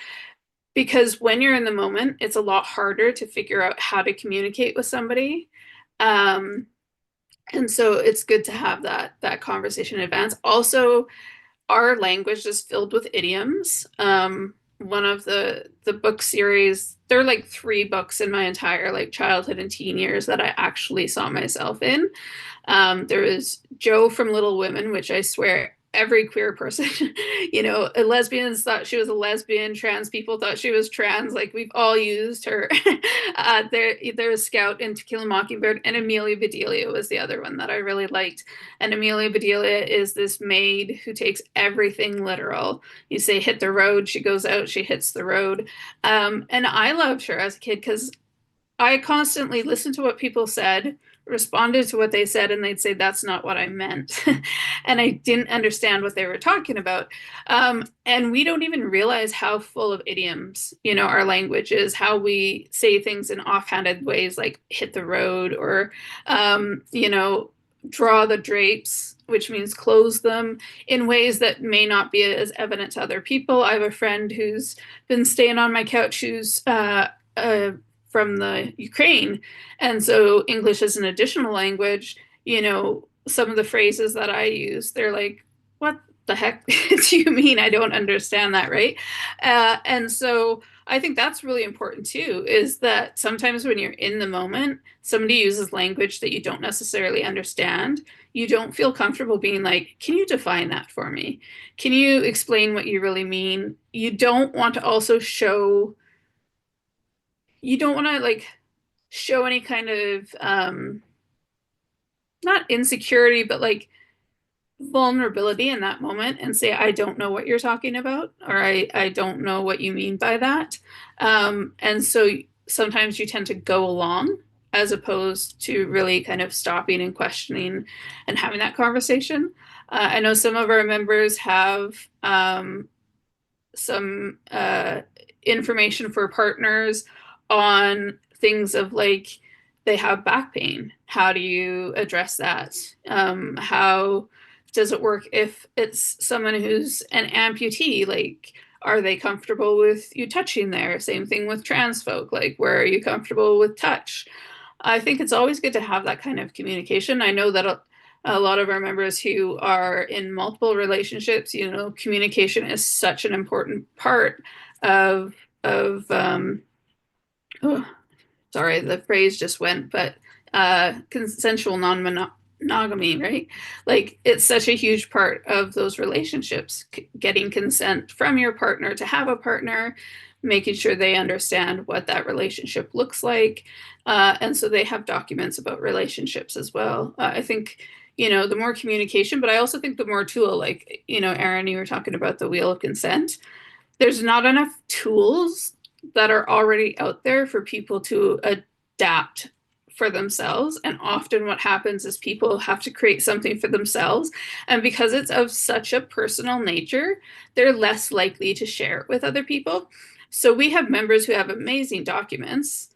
Because when you're in the moment, it's a lot harder to figure out how to communicate with somebody. And so it's good to have that conversation in advance. Also, our language is filled with idioms. One of the book series, there are like 3 books in my entire like childhood and teen years that I actually saw myself in. There was Jo from Little Women, which I swear every queer person, you know, lesbians thought she was a lesbian, trans people thought she was trans, like, we've all used her. There's Scout in To Kill a Mockingbird, and Amelia Bedelia was the other one that I really liked. And Amelia Bedelia is this maid who takes everything literal. You say hit the road, she goes out, she hits the road. And I loved her as a kid because I constantly listened to what people said, responded to what they said, and they'd say, that's not what I meant. And I didn't understand what they were talking about. And we don't even realize how full of idioms, you know, our language is, how we say things in offhanded ways, like hit the road, or, you know, draw the drapes, which means close them, in ways that may not be as evident to other people. I have a friend who's been staying on my couch who's from the Ukraine. And so English is an additional language. You know, some of the phrases that I use, they're like, what the heck do you mean? I don't understand that, right? And so I think that's really important too, is that sometimes when you're in the moment, somebody uses language that you don't necessarily understand. You don't feel comfortable being like, can you define that for me? Can you explain what you really mean? You don't want to also show, you don't want to like show any kind of, not insecurity, but like vulnerability in that moment and say, I don't know what you're talking about, or I don't know what you mean by that. And so sometimes you tend to go along as opposed to really kind of stopping and questioning and having that conversation. I know some of our members have some information for partners on things of like, they have back pain. How do you address that? How does it work if it's someone who's an amputee? Like, are they comfortable with you touching there? Same thing with trans folk. Like, where are you comfortable with touch? I think it's always good to have that kind of communication. I know that a lot of our members who are in multiple relationships, you know, communication is such an important part of oh, sorry, the phrase just went, but consensual non-monogamy, right? Like, it's such a huge part of those relationships, getting consent from your partner to have a partner, making sure they understand what that relationship looks like. And so they have documents about relationships as well. I think, you know, the more communication, but I also think the more tool, like, you know, Erinn, you were talking about the wheel of consent. There's not enough tools that are already out there for people to adapt for themselves. And often what happens is people have to create something for themselves. And because it's of such a personal nature, they're less likely to share it with other people. So we have members who have amazing documents,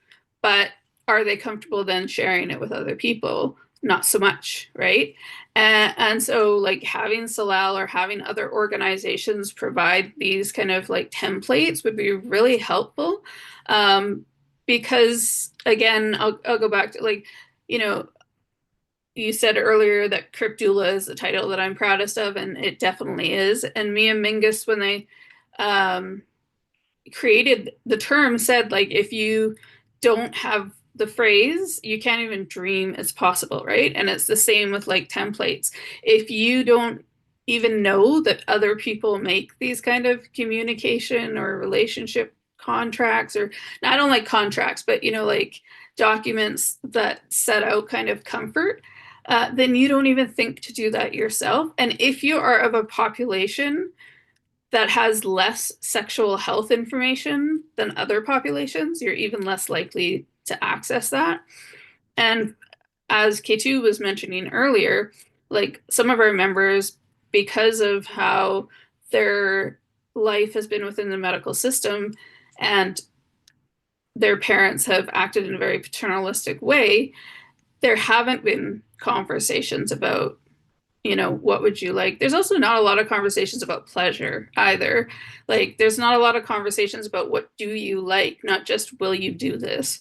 but are they comfortable then sharing it with other people? Not so much, right? And so like having Salal or having other organizations provide these kind of like templates would be really helpful. Because again, I'll go back to like, you know, you said earlier that Crip Doula is a title that I'm proudest of, and it definitely is. And Mia Mingus, when they created the term, said like, if you don't have the phrase, you can't even dream it's possible, right? And it's the same with like templates. If you don't even know that other people make these kind of communication or relationship contracts, or I don't like contracts, but you know, like documents that set out kind of comfort, then you don't even think to do that yourself. And if you are of a population that has less sexual health information than other populations, you're even less likely to access that. And as Keitu was mentioning earlier, like some of our members, because of how their life has been within the medical system and their parents have acted in a very paternalistic way, there haven't been conversations about, you know, what would you like? There's also not a lot of conversations about pleasure either. Like, there's not a lot of conversations about what do you like, not just will you do this,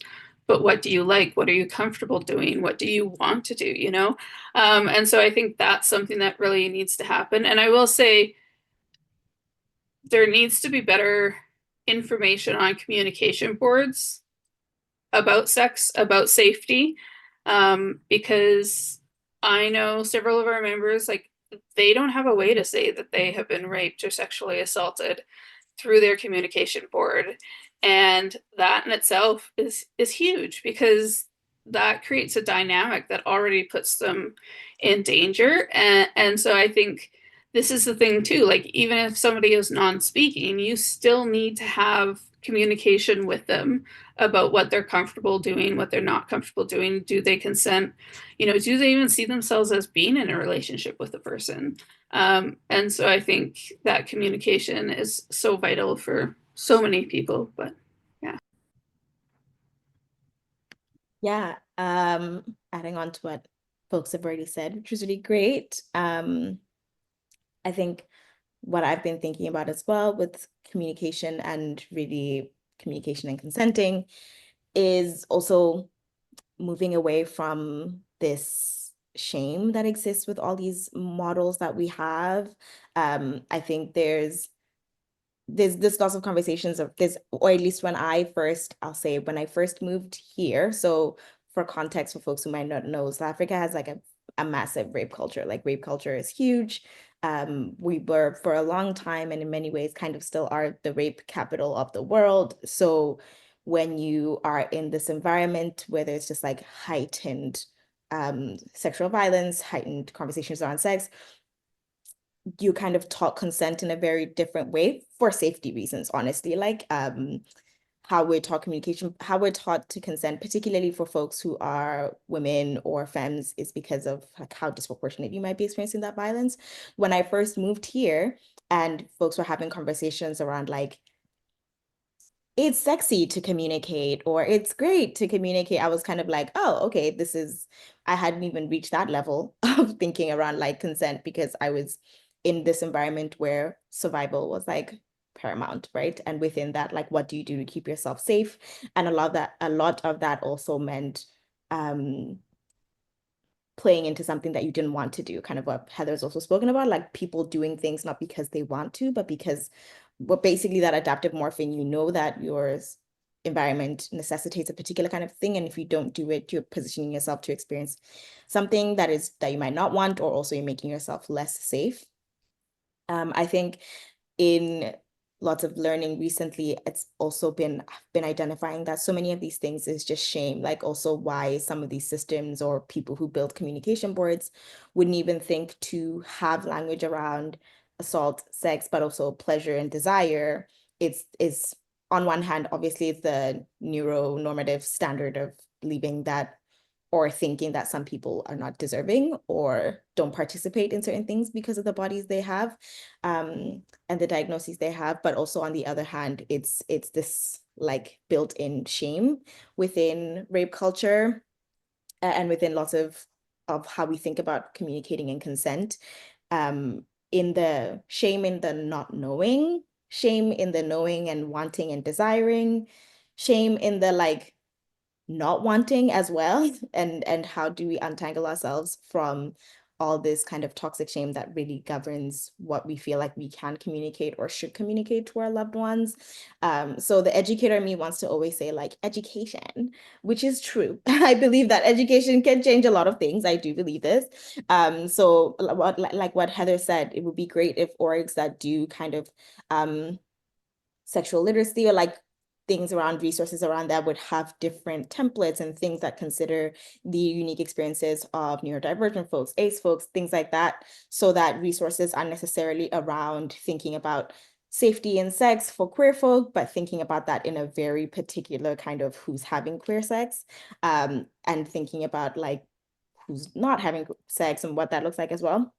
but what do you like? What are you comfortable doing? What do you want to do, you know? And so I think that's something that really needs to happen. And I will say there needs to be better information on communication boards about sex, about safety, because I know several of our members, like, they don't have a way to say that they have been raped or sexually assaulted through their communication board. And that in itself is huge, because that creates a dynamic that already puts them in danger. And so I think this is the thing too, like, even if somebody is non-speaking, you still need to have communication with them about what they're comfortable doing, what they're not comfortable doing. Do they consent? You know, do they even see themselves as being in a relationship with a person? And so I think that communication is so vital for so many people, but yeah. Yeah, adding on to what folks have already said, which was really great. I think what I've been thinking about as well with communication and really communication and consenting is also moving away from this shame that exists with all these models that we have. I think there's there's lots of conversations of this, or at least when I first moved here. So for context, for folks who might not know, South Africa has like a massive rape culture. Like rape culture is huge. We were for a long time, and in many ways kind of still are, the rape capital of the world. So when you are in this environment where there's just like heightened sexual violence, heightened conversations around sex, you kind of taught consent in a very different way for safety reasons, honestly. Like how we're taught communication, how we're taught to consent, particularly for folks who are women or femmes, is because of like how disproportionate you might be experiencing that violence. When I first moved here and folks were having conversations around like, it's sexy to communicate or it's great to communicate, I was kind of like, oh, okay, I hadn't even reached that level of thinking around like consent, because I was in this environment where survival was like paramount, right? And within that, like, what do you do to keep yourself safe? And a lot of that also meant playing into something that you didn't want to do, kind of what Heather's also spoken about, like people doing things not because they want to, but because basically that adaptive morphing, you know that your environment necessitates a particular kind of thing, and if you don't do it, you're positioning yourself to experience something that you might not want, or also you're making yourself less safe. I think in lots of learning recently, it's also been identifying that so many of these things is just shame, like also why some of these systems or people who build communication boards wouldn't even think to have language around assault, sex, but also pleasure and desire. It's on one hand, obviously, it's the neuronormative standard of believing that or thinking that some people are not deserving or don't participate in certain things because of the bodies they have and the diagnoses they have. But also on the other hand, it's this like built-in shame within rape culture and within lots of how we think about communicating and consent. In the shame in the not knowing, shame in the knowing and wanting and desiring, shame in the like not wanting as well, and how do we untangle ourselves from all this kind of toxic shame that really governs what we feel like we can communicate or should communicate to our loved ones. So the educator in me wants to always say like education, which is true. I believe that education can change a lot of things. I do believe this. So what Heather said, it would be great if orgs that do kind of sexual literacy or like things around resources around that would have different templates and things that consider the unique experiences of neurodivergent folks, ACE folks, things like that, so that resources are necessarily around thinking about safety and sex for queer folk, but thinking about that in a very particular kind of who's having queer sex, and thinking about like who's not having sex and what that looks like as well.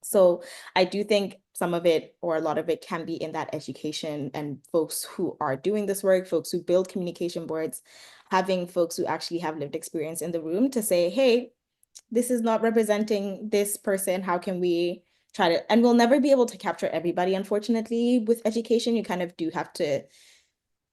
So I do think some of it or a lot of it can be in that education and folks who are doing this work, folks who build communication boards, having folks who actually have lived experience in the room to say, hey, this is not representing this person. How can we try to, and we'll never be able to capture everybody, unfortunately, with education. You kind of do have to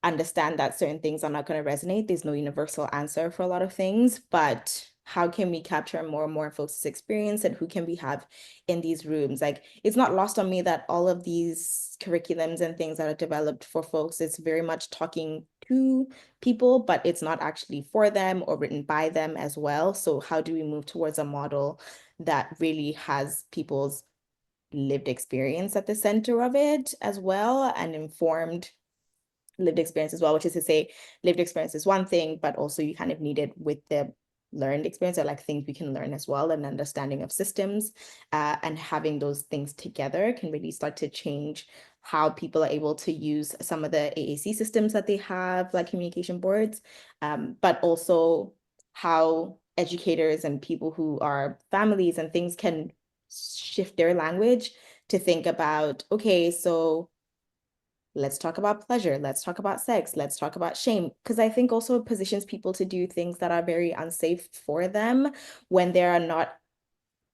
understand that certain things are not going to resonate. There's no universal answer for a lot of things, but how can we capture more and more folks' experience and who can we have in these rooms? Like, it's not lost on me that all of these curriculums and things that are developed for folks, it's very much talking to people, but it's not actually for them or written by them as well. So how do we move towards a model that really has people's lived experience at the center of it as well, and informed lived experience as well, which is to say lived experience is one thing, but also you kind of need it with the learned experience, or like things we can learn as well, and understanding of systems, and having those things together can really start to change how people are able to use some of the AAC systems that they have, like communication boards, but also how educators and people who are families and things can shift their language to think about, okay, so let's talk about pleasure, let's talk about sex, let's talk about shame. Because I think also it positions people to do things that are very unsafe for them when they are not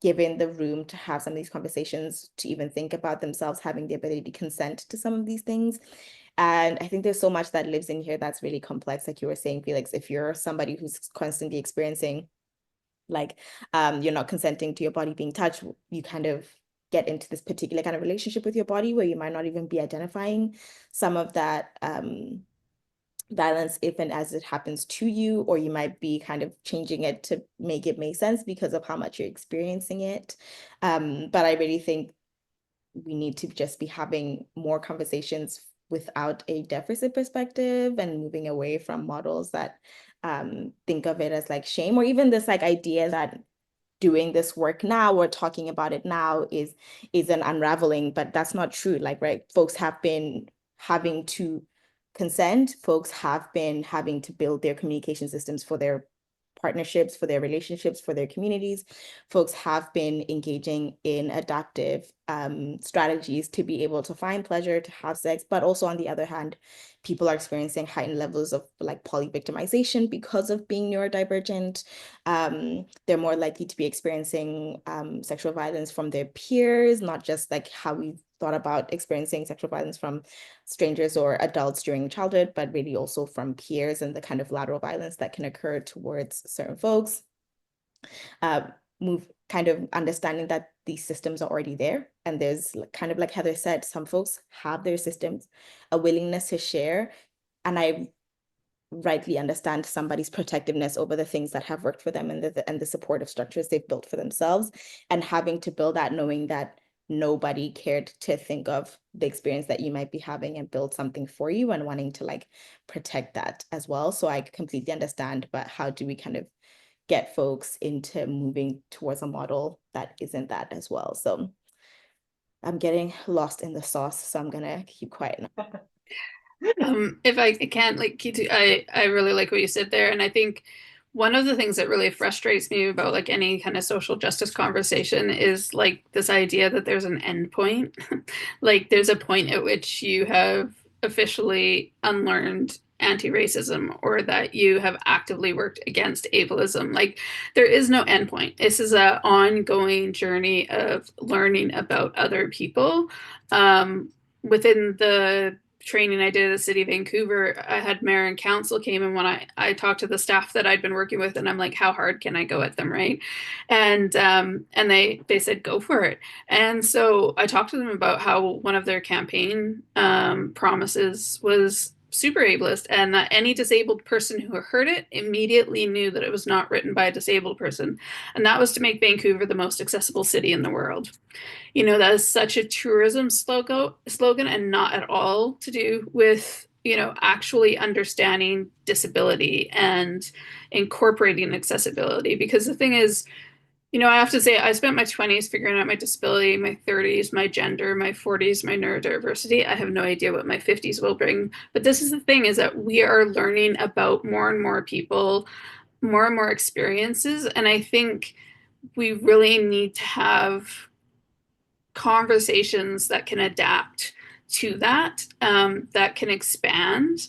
given the room to have some of these conversations, to even think about themselves having the ability to consent to some of these things. And I think there's so much that lives in here that's really complex. Like you were saying, Felix, if you're somebody who's constantly experiencing like you're not consenting to your body being touched, you kind of get into this particular kind of relationship with your body where you might not even be identifying some of that violence if and as it happens to you, or you might be kind of changing it to make it make sense because of how much you're experiencing it. But I really think we need to just be having more conversations without a deficit perspective and moving away from models that think of it as like shame, or even this like idea that doing this work now or talking about it now is an unraveling, but that's not true. Like, right, folks have been having to consent, folks have been having to build their communication systems for their partnerships, for their relationships, for their communities. Folks have been engaging in adaptive strategies to be able to find pleasure, to have sex, but also on the other hand, people are experiencing heightened levels of like polyvictimization because of being neurodivergent. They're more likely to be experiencing sexual violence from their peers, not just like how we thought about experiencing sexual violence from strangers or adults during childhood, but really also from peers and the kind of lateral violence that can occur towards certain folks. Kind of understanding that these systems are already there. And there's kind of like Heather said, some folks have their systems, a willingness to share. And I rightly understand somebody's protectiveness over the things that have worked for them and the supportive structures they've built for themselves, and having to build that knowing that nobody cared to think of the experience that you might be having and build something for you, and wanting to like protect that as well. So I completely understand, but how do we kind of get folks into moving towards a model that isn't that as well? So I'm getting lost in the sauce, so I'm gonna keep quiet now. If I can, like Keitu, I really like what you said there. And I think one of the things that really frustrates me about like any kind of social justice conversation is like this idea that there's an end point. Like there's a point at which you have officially unlearned anti-racism, or that you have actively worked against ableism. Like there is no end point. This is an ongoing journey of learning about other people. Within the training I did at the city of Vancouver, I had mayor and council came, and when I talked to the staff that I'd been working with, and I'm like, how hard can I go at them, right? And they said, go for it. And so I talked to them about how one of their campaign promises was super ableist, and that any disabled person who heard it immediately knew that it was not written by a disabled person. And that was to make Vancouver the most accessible city in the world. You know, that is such a tourism slogan and not at all to do with, you know, actually understanding disability and incorporating accessibility. Because the thing is, you know, I have to say, I spent my 20s figuring out my disability, my 30s, my gender, my 40s, my neurodiversity. I have no idea what my 50s will bring. But this is the thing, is that we are learning about more and more people, more and more experiences. And I think we really need to have conversations that can adapt to that, that can expand.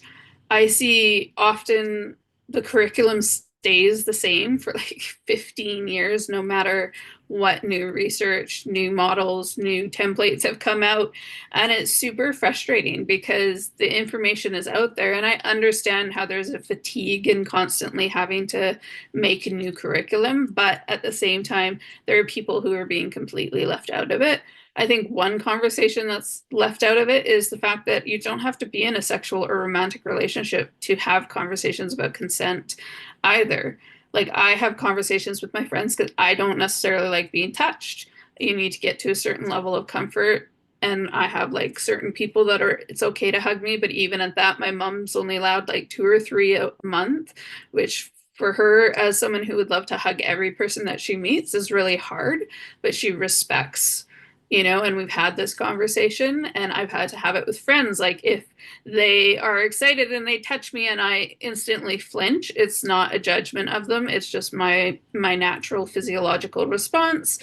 I see often the curriculum stays the same for like 15 years, no matter what new research, new models, new templates have come out. And it's super frustrating because the information is out there. And I understand how there's a fatigue in constantly having to make a new curriculum. But at the same time, there are people who are being completely left out of it. I think one conversation that's left out of it is the fact that you don't have to be in a sexual or romantic relationship to have conversations about consent either. Like I have conversations with my friends because I don't necessarily like being touched. You need to get to a certain level of comfort. And I have like certain people that are, it's okay to hug me. But even at that, my mom's only allowed like 2 or 3 a month, which for her, as someone who would love to hug every person that she meets, is really hard. But she respects, you know, and we've had this conversation, and I've had to have it with friends. Like if they are excited and they touch me and I instantly flinch, it's not a judgment of them. It's just my natural physiological response.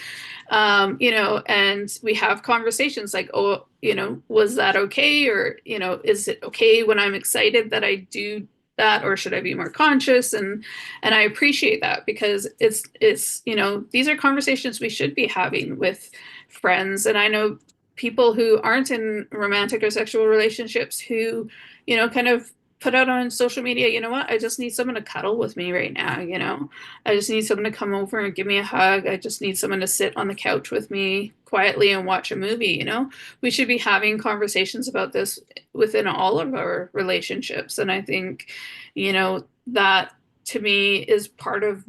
You know, and we have conversations like, oh, you know, was that okay? Or, you know, is it okay when I'm excited that I do that, or should I be more conscious? And I appreciate that, because it's, you know, these are conversations we should be having with friends. And I know people who aren't in romantic or sexual relationships who, you know, kind of put out on social media, you know what, I just need someone to cuddle with me right now, you know, I just need someone to come over and give me a hug. I just need someone to sit on the couch with me quietly and watch a movie, you know. We should be having conversations about this within all of our relationships. And I think, you know, that to me is part of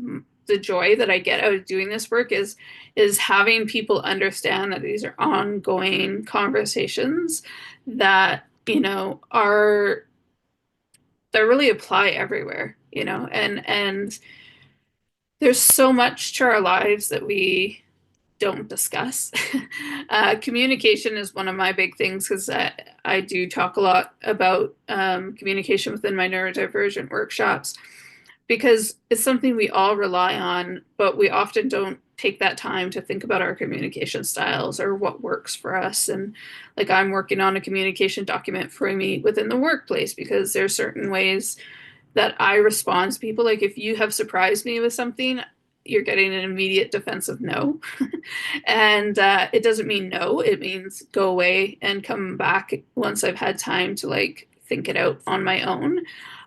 the joy that I get out of doing this work is having people understand that these are ongoing conversations that, you know, are that really apply everywhere, you know, and there's so much to our lives that we don't discuss. Communication is one of my big things because I do talk a lot about communication within my neurodivergent workshops, because it's something we all rely on, but we often don't take that time to think about our communication styles or what works for us. And like, I'm working on a communication document for me within the workplace, because there's certain ways that I respond to people. Like, if you have surprised me with something, you're getting an immediate defensive no. And it doesn't mean no, it means go away and come back once I've had time to like think it out on my own.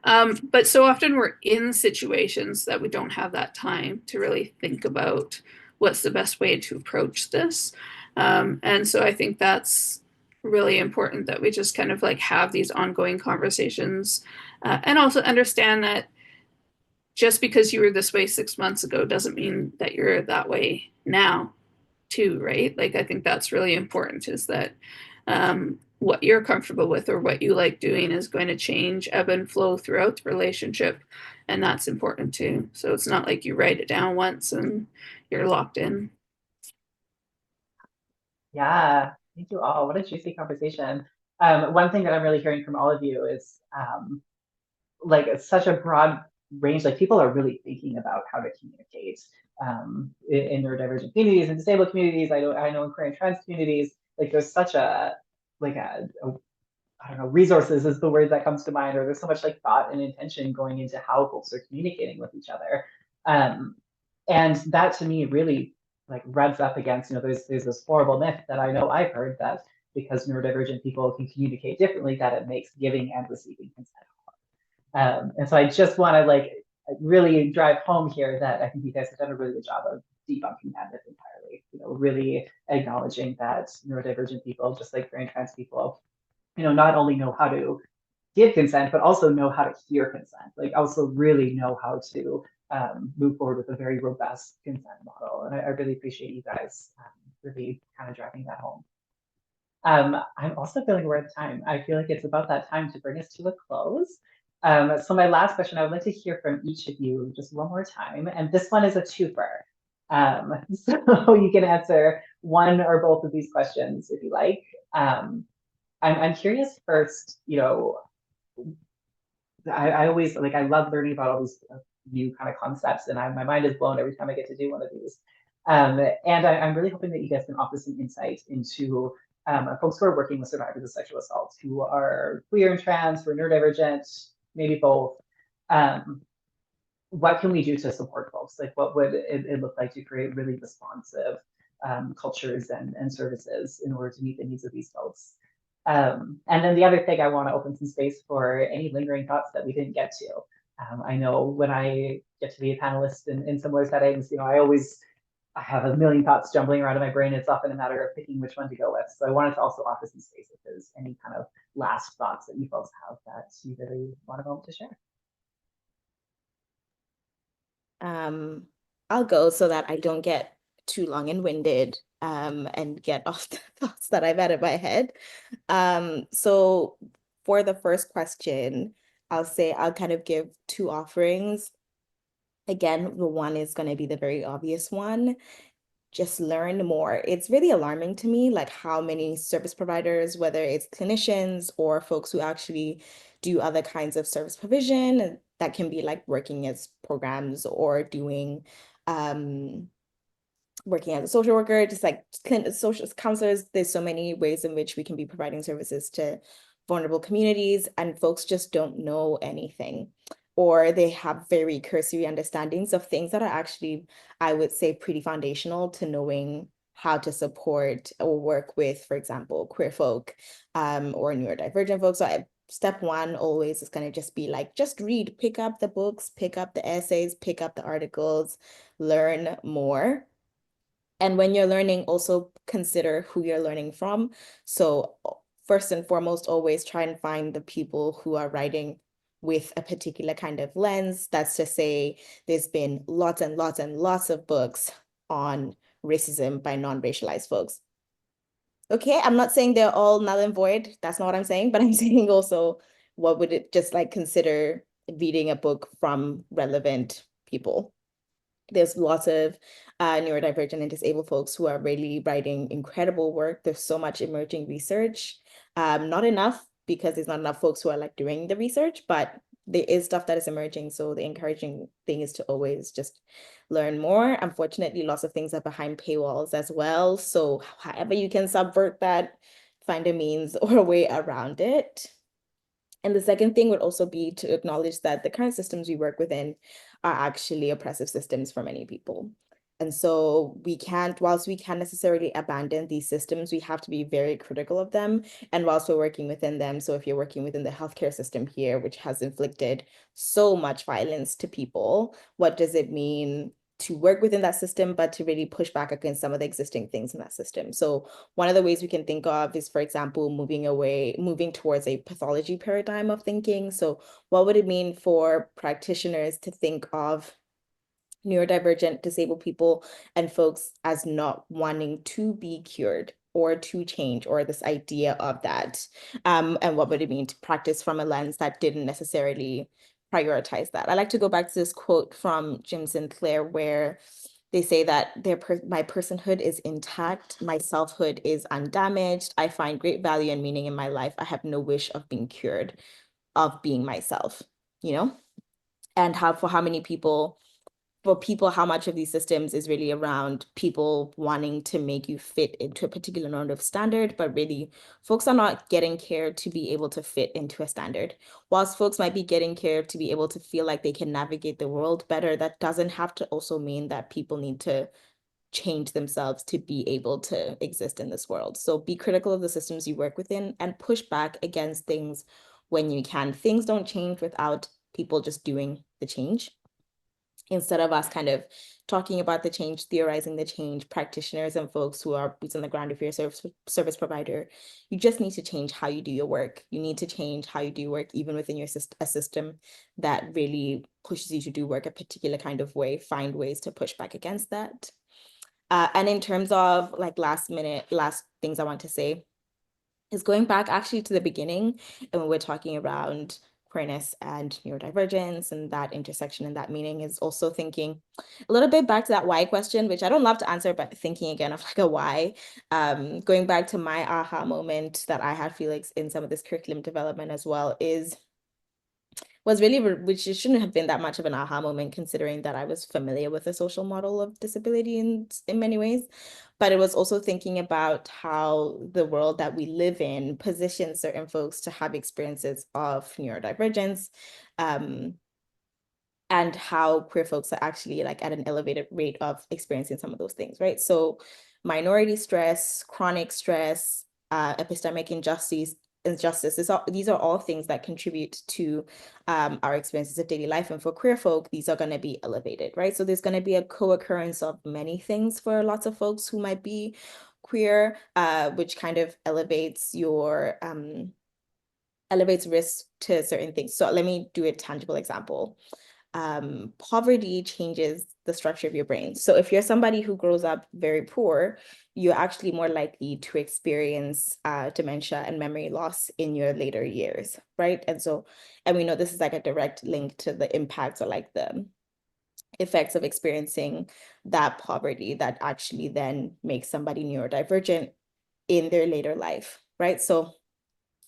But so often we're in situations that we don't have that time to really think about what's the best way to approach this. And so I think that's really important, that we just kind of like have these ongoing conversations, and also understand that just because you were this way 6 months ago doesn't mean that you're that way now too, right? Like, I think that's really important, is that what you're comfortable with or what you like doing is going to change, ebb and flow throughout the relationship. And that's important too. So it's not like you write it down once and you're locked in. Yeah, thank you all. What a juicy conversation. One thing that I'm really hearing from all of you is like, it's such a broad range. Like, people are really thinking about how to communicate in neurodivergent communities and disabled communities. I know in queer and trans communities, like, there's such a I don't know, resources is the word that comes to mind, or there's so much like thought and intention going into how folks are communicating with each other. And that to me really like rubs up against, you know, there's this horrible myth that I know I've heard, that because neurodivergent people can communicate differently, that it makes giving and receiving consent hard. And so I just want to like really drive home here that I think you guys have done a really good job of debunking that myth entirely. You know, really acknowledging that neurodivergent people, just like queer and trans people, you know, not only know how to give consent, but also know how to hear consent. Like, also really know how to move forward with a very robust consent model. And I really appreciate you guys really kind of driving that home. I'm also feeling we're at time. I feel like it's about that time to bring us to a close. So my last question, I would like to hear from each of you just one more time. And this one is a twofer. So you can answer one or both of these questions if you like. I'm curious first, you know, I always like, I love learning about all these new kind of concepts, and my mind is blown every time I get to do one of these. And I'm really hoping that you guys can offer some insight into folks who are working with survivors of sexual assault, who are queer and trans, who are neurodivergent, maybe both. What can we do to support folks? Like, what would it look like to create really responsive cultures and services in order to meet the needs of these folks? And then the other thing, I want to open some space for any lingering thoughts that we didn't get to. I know when I get to be a panelist in similar settings, you know, I have a million thoughts jumbling around in my brain. It's often a matter of picking which one to go with. So I wanted to also offer some space if there's any kind of last thoughts that you folks have that you really want a moment to share. I'll go so that I don't get too long and winded and get off the thoughts that I've had in my head. So for the first question, I'll say I'll kind of give two offerings. Again, the one is going to be the very obvious one. Just learn more. It's really alarming to me, like how many service providers, whether it's clinicians or folks who actually do other kinds of service provision, that can be like working as programs or doing working as a social worker, just like social counselors. There's so many ways in which we can be providing services to vulnerable communities, and folks just don't know anything, or they have very cursory understandings of things that are actually, I would say, pretty foundational to knowing how to support or work with, for example, queer folk or neurodivergent folks. So step one always is going to just be like, just read, pick up the books, pick up the essays, pick up the articles, learn more. And when you're learning, also consider who you're learning from. So first and foremost, always try and find the people who are writing with a particular kind of lens. That's to say, there's been lots and lots and lots of books on racism by non-racialized folks. Okay, I'm not saying they're all null and void. That's not what I'm saying, but I'm saying also, what would it just like consider reading a book from relevant people? There's lots of neurodivergent and disabled folks who are really writing incredible work. There's so much emerging research. Not enough, because there's not enough folks who are like doing the research, but there is stuff that is emerging. So the encouraging thing is to always just learn more. Unfortunately, lots of things are behind paywalls as well. So however you can subvert that, find a means or a way around it. And the second thing would also be to acknowledge that the current systems we work within are actually oppressive systems for many people. And so whilst we can't necessarily abandon these systems, we have to be very critical of them. And whilst we're working within them, so if you're working within the healthcare system here, which has inflicted so much violence to people, what does it mean to work within that system, but to really push back against some of the existing things in that system? So one of the ways we can think of is, for example, moving towards a pathology paradigm of thinking. So what would it mean for practitioners to think of neurodivergent disabled people and folks as not wanting to be cured or to change, or this idea of that? And what would it mean to practice from a lens that didn't necessarily prioritize that? I like to go back to this quote from Jim Sinclair, where they say that my personhood is intact, my selfhood is undamaged, I find great value and meaning in my life, I have no wish of being cured, of being myself, you know? And for people, how much of these systems is really around people wanting to make you fit into a particular normative standard, but really folks are not getting care to be able to fit into a standard. Whilst folks might be getting care to be able to feel like they can navigate the world better, that doesn't have to also mean that people need to change themselves to be able to exist in this world. So be critical of the systems you work within and push back against things when you can. Things don't change without people just doing the change. Instead of us kind of talking about the change, theorizing the change, practitioners and folks who are boots on the ground, if you're a service provider, you just need to change how you do your work. You need to change how you do work, even within a system that really pushes you to do work a particular kind of way. Find ways to push back against that. And in terms of like last things I want to say is going back actually to the beginning, and when we're talking around queerness and neurodivergence and that intersection and that meaning, is also thinking a little bit back to that why question, which I don't love to answer, but thinking again of like a why. Going back to my aha moment that I had, Felix, in some of this curriculum development as well, was really, which it shouldn't have been that much of an aha moment, considering that I was familiar with the social model of disability in many ways. But it was also thinking about how the world that we live in positions certain folks to have experiences of neurodivergence, and how queer folks are actually like at an elevated rate of experiencing some of those things, right? So minority stress, chronic stress, epistemic injustice, these are all things that contribute to our experiences of daily life. And for queer folk, these are going to be elevated, right? So there's going to be a co-occurrence of many things for lots of folks who might be queer, which kind of elevates risk to certain things. So let me do a tangible example. Poverty changes the structure of your brain. So if you're somebody who grows up very poor, you're actually more likely to experience dementia and memory loss in your later years, right? And we know this is like a direct link to the impacts or like the effects of experiencing that poverty that actually then makes somebody neurodivergent in their later life, right? So,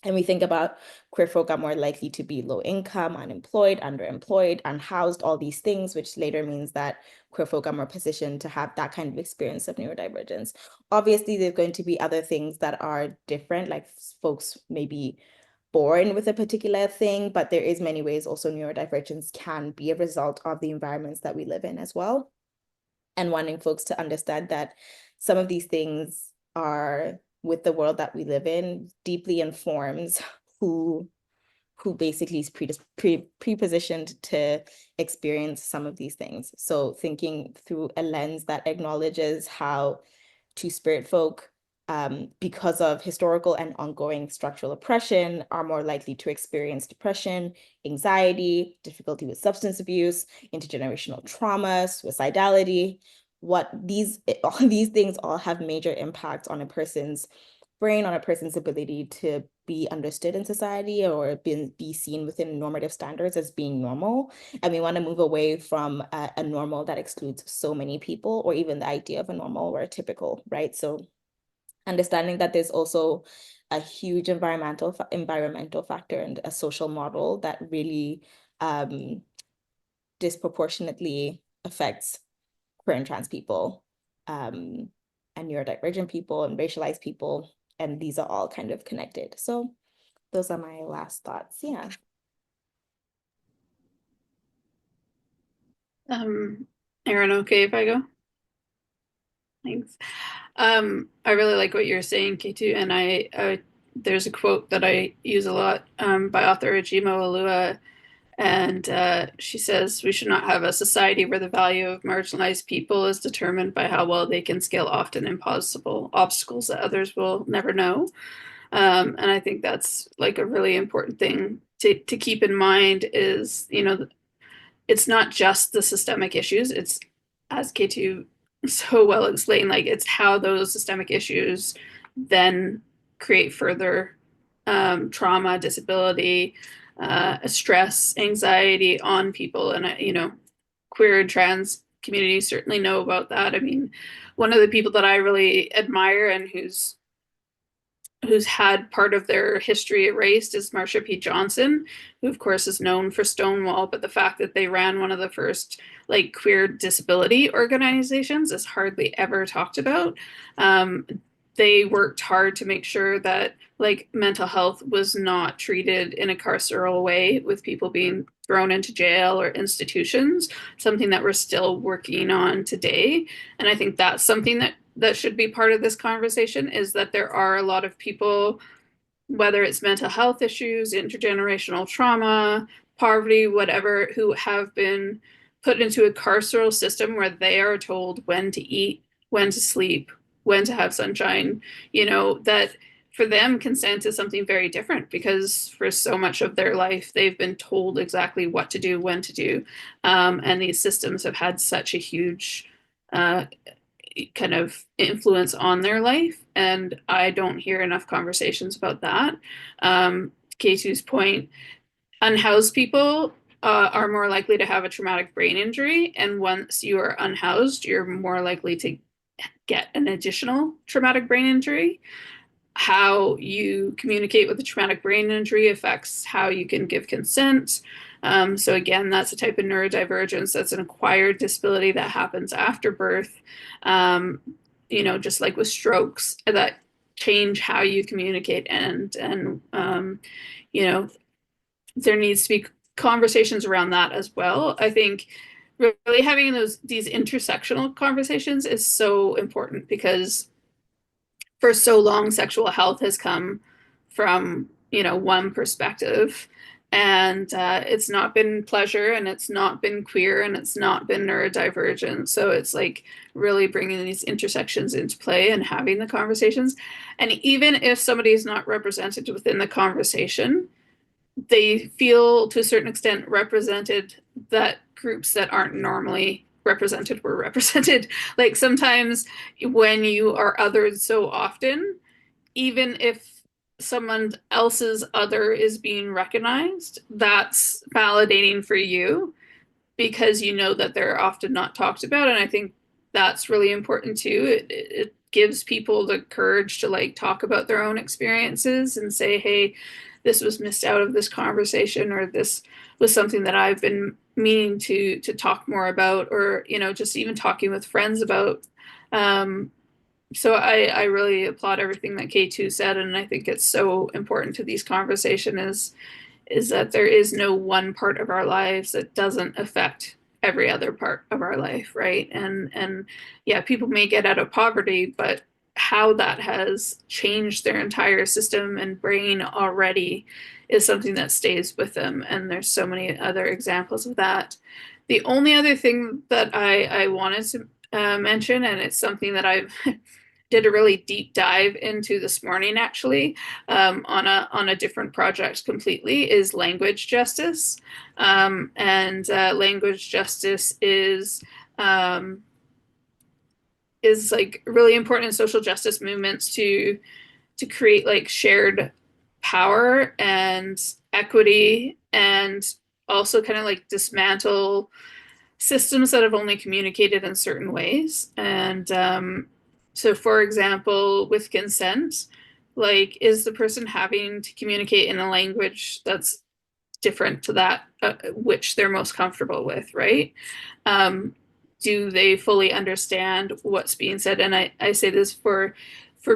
and we think about queer folk are more likely to be low income, unemployed, underemployed, unhoused, all these things, which later means that queer folk are more positioned to have that kind of experience of neurodivergence. Obviously, there's going to be other things that are different, like folks may be born with a particular thing, but there is many ways also neurodivergence can be a result of the environments that we live in as well. And wanting folks to understand that some of these things are, with the world that we live in, deeply informs who who basically is prepositioned to experience some of these things. So thinking through a lens that acknowledges how Two-Spirit folk, because of historical and ongoing structural oppression, are more likely to experience depression, anxiety, difficulty with substance abuse, intergenerational trauma, suicidality. All these things all have major impact on a person's brain, on a person's ability to be understood in society or be seen within normative standards as being normal. And we want to move away from a normal that excludes so many people, or even the idea of a normal or a typical, right? So understanding that there's also a huge environmental factor and a social model that really disproportionately affects queer and trans people, and neurodivergent people and racialized people. And these are all kind of connected. So those are my last thoughts. Yeah. Erinn, okay if I go? Thanks. I really like what you're saying, Keitu, and there's a quote that I use a lot by author Ajimo Alua, and she says, "We should not have a society where the value of marginalized people is determined by how well they can scale often impossible obstacles that others will never know." And I think that's like a really important thing to keep in mind is, you know, it's not just the systemic issues. It's, as Keitu so well explained, like it's how those systemic issues then create further trauma, disability, stress, anxiety on people. And, you know, queer and trans communities certainly know about that. I mean, one of the people that I really admire and who's had part of their history erased is Marsha P. Johnson, who of course is known for Stonewall, but the fact that they ran one of the first like queer disability organizations is hardly ever talked about. They worked hard to make sure that like mental health was not treated in a carceral way with people being thrown into jail or institutions, something that we're still working on today. And I think that's something that should be part of this conversation, is that there are a lot of people, whether it's mental health issues, intergenerational trauma, poverty, whatever, who have been put into a carceral system where they are told when to eat, when to sleep, when to have sunshine, you know, that for them consent is something very different, because for so much of their life they've been told exactly what to do, when to do, and these systems have had such a huge kind of influence on their life, and I don't hear enough conversations about that. Keitu's point, unhoused people are more likely to have a traumatic brain injury, and once you are unhoused, you're more likely to get an additional traumatic brain injury. How you communicate with a traumatic brain injury affects how you can give consent. So again, that's a type of neurodivergence. That's an acquired disability that happens after birth. You know, just like with strokes, that change how you communicate, and you know, there needs to be conversations around that as well. I think really having these intersectional conversations is so important, because for so long sexual health has come from, you know, one perspective, and it's not been pleasure, and it's not been queer, and it's not been neurodivergent. So it's like really bringing these intersections into play and having the conversations. And even if somebody is not represented within the conversation, they feel to a certain extent represented, that groups that aren't normally represented were represented. Like sometimes when you are othered so often, even if someone else's other is being recognized, that's validating for you, because you know that they're often not talked about. And I think that's really important too. It gives people the courage to like talk about their own experiences and say, hey, this was missed out of this conversation, or this was something that I've been meaning to talk more about, or, you know, just even talking with friends about. So I really applaud everything that Keitu said, and I think it's so important to these conversations is that there is no one part of our lives that doesn't affect every other part of our life, right? And yeah, people may get out of poverty, but how that has changed their entire system and brain already is something that stays with them. And there's so many other examples of that. The only other thing that I wanted to mention, and it's something that I've did a really deep dive into this morning, actually, on a different project completely, is language justice. Language justice is like really important in social justice movements to create like shared power and equity, and also kind of like dismantle systems that have only communicated in certain ways. And so, for example, with consent, like, is the person having to communicate in a language that's different to that which they're most comfortable with, right? Do they fully understand what's being said? And I say this for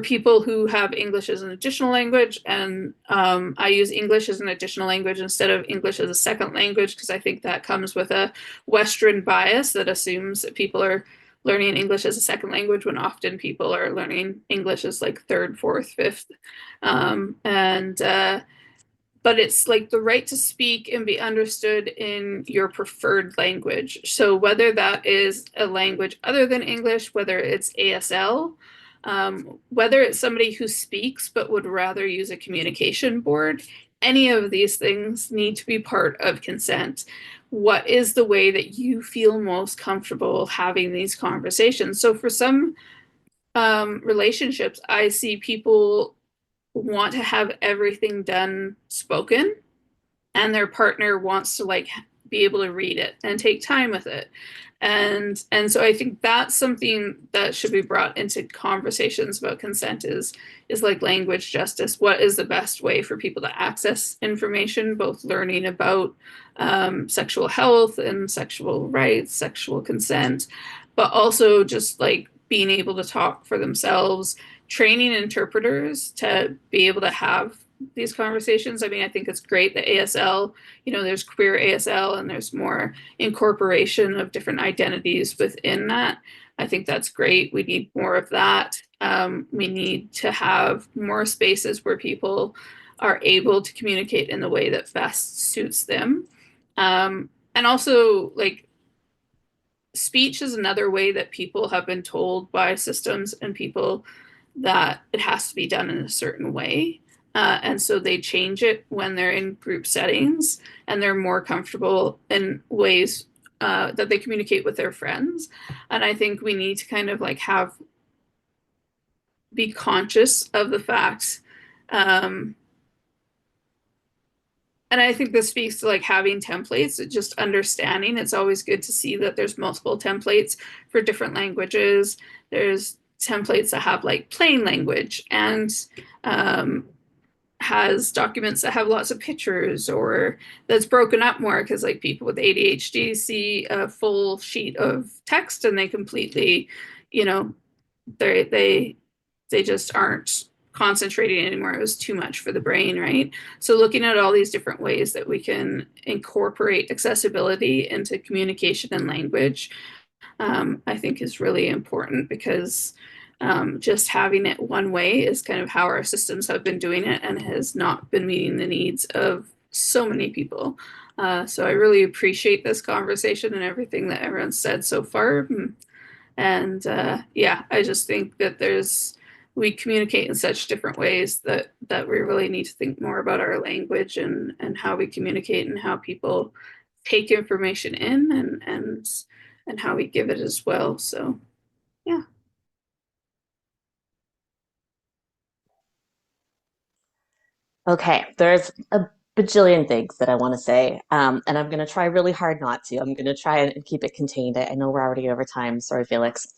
people who have English as an additional language, and I use English as an additional language instead of English as a second language, because I think that comes with a Western bias that assumes that people are learning English as a second language when often people are learning English as like third, fourth, fifth. But it's like the right to speak and be understood in your preferred language. So whether that is a language other than English, whether it's ASL, whether it's somebody who speaks but would rather use a communication board, any of these things need to be part of consent. What is the way that you feel most comfortable having these conversations? So for some relationships, I see people want to have everything done spoken, and their partner wants to like be able to read it and take time with it. And so I think that's something that should be brought into conversations about consent is like language justice. What is the best way for people to access information, both learning about sexual health and sexual rights, sexual consent, but also just like being able to talk for themselves, training interpreters to be able to have these conversations. I mean, I think it's great that ASL, there's queer ASL and there's more incorporation of different identities within that. I think that's great. We need more of that. We need to have more spaces where people are able to communicate in the way that best suits them. And also, like, speech is another way that people have been told by systems and people that it has to be done in a certain way. And so they change it when they're in group settings and they're more comfortable in ways that they communicate with their friends. And I think we need to kind of like be conscious of the fact. And I think this speaks to like having templates, just understanding. It's always good to see that there's multiple templates for different languages. There's templates that have like plain language and has documents that have lots of pictures, or that's broken up more because like people with ADHD see a full sheet of text and they completely, they just aren't concentrating anymore. It was too much for the brain, right? So looking at all these different ways that we can incorporate accessibility into communication and language, I think is really important, because just having it one way is kind of how our systems have been doing it and has not been meeting the needs of so many people. So I really appreciate this conversation and everything that everyone said so far. And yeah, I just think that we communicate in such different ways that we really need to think more about our language and how we communicate and how people take information in and how we give it as well. So yeah. Okay, there's a bajillion things that I want to say, and I'm going to try really hard not to. I'm going to try and keep it contained. I know we're already over time. Sorry, Felix.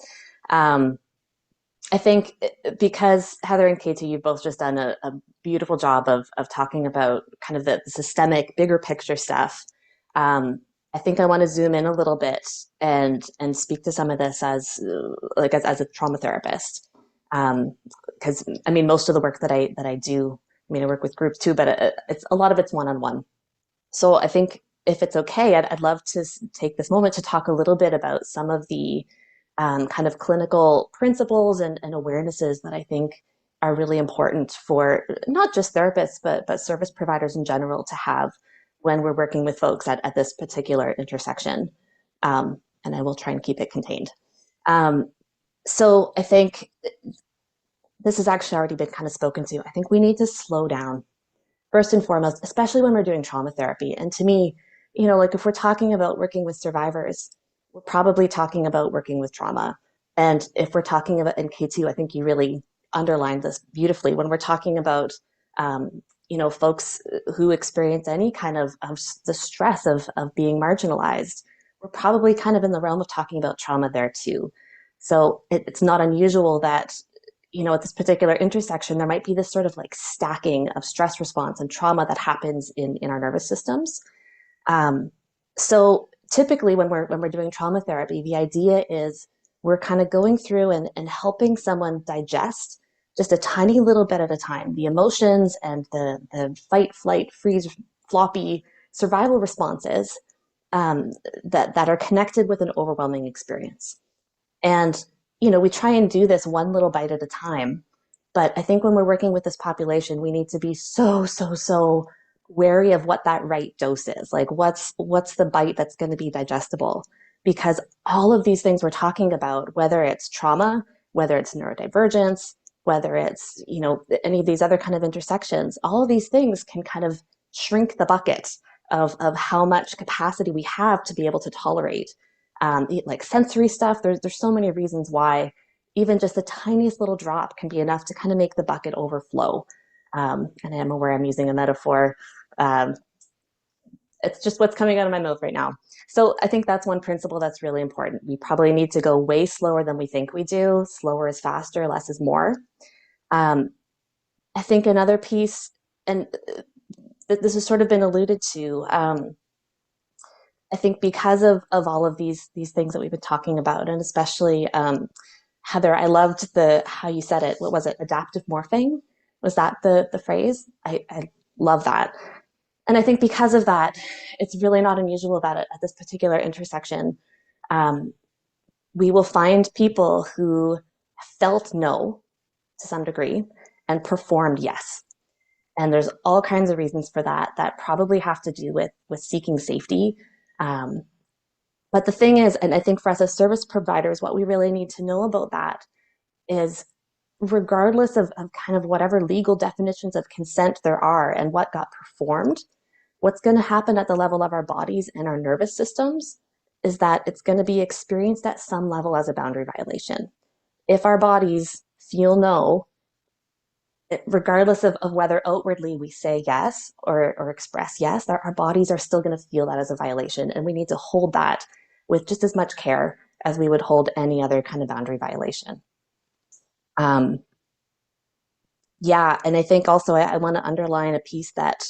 I think because Heather and Keitu, you've both just done a beautiful job of talking about kind of the systemic, bigger picture stuff. I think I want to zoom in a little bit and speak to some of this as a trauma therapist, because I mean, most of the work that I do, I mean, I work with groups too, but it's a lot of it's one-on-one. So I think if it's okay, I'd love to take this moment to talk a little bit about some of the kind of clinical principles and awarenesses that I think are really important for not just therapists, but service providers in general to have when we're working with folks at this particular intersection. And I will try and keep it contained. So I think this has actually already been kind of spoken to. I think we need to slow down, first and foremost, especially when we're doing trauma therapy. And to me, like if we're talking about working with survivors, we're probably talking about working with trauma. And if we're talking about, and Keitu, I think you really underlined this beautifully, when we're talking about, folks who experience any kind of the stress of being marginalized, we're probably kind of in the realm of talking about trauma there too. So it's not unusual that, at this particular intersection, there might be this sort of like stacking of stress response and trauma that happens in our nervous systems. So typically when we're doing trauma therapy, the idea is we're kind of going through and helping someone digest just a tiny little bit at a time, the emotions and the fight, flight, freeze, floppy survival responses that are connected with an overwhelming experience. And, we try and do this one little bite at a time. But I think when we're working with this population, we need to be so wary of what that right dose is. Like what's the bite that's going to be digestible? Because all of these things we're talking about, whether it's trauma, whether it's neurodivergence, whether it's, any of these other kind of intersections, all of these things can kind of shrink the bucket of how much capacity we have to be able to tolerate. Like sensory stuff, there's so many reasons why even just the tiniest little drop can be enough to kind of make the bucket overflow. And I am aware I'm using a metaphor. It's just what's coming out of my mouth right now. So I think that's one principle that's really important. We probably need to go way slower than we think we do. Slower is faster, less is more. I think another piece, and this has sort of been alluded to, I think because of all of these things that we've been talking about, and especially Heather, I loved how you said it. What was it? Adaptive morphing? Was that the phrase? I love that. And I think because of that, it's really not unusual that at this particular intersection, we will find people who felt no to some degree and performed yes. And there's all kinds of reasons for that probably have to do with seeking safety. But the thing is, and I think for us as service providers, what we really need to know about that is regardless of kind of whatever legal definitions of consent there are and what got performed, what's going to happen at the level of our bodies and our nervous systems is that it's going to be experienced at some level as a boundary violation. If our bodies feel no, regardless of whether outwardly we say yes or express yes, our bodies are still going to feel that as a violation. And we need to hold that with just as much care as we would hold any other kind of boundary violation. Yeah, and I think also I want to underline a piece that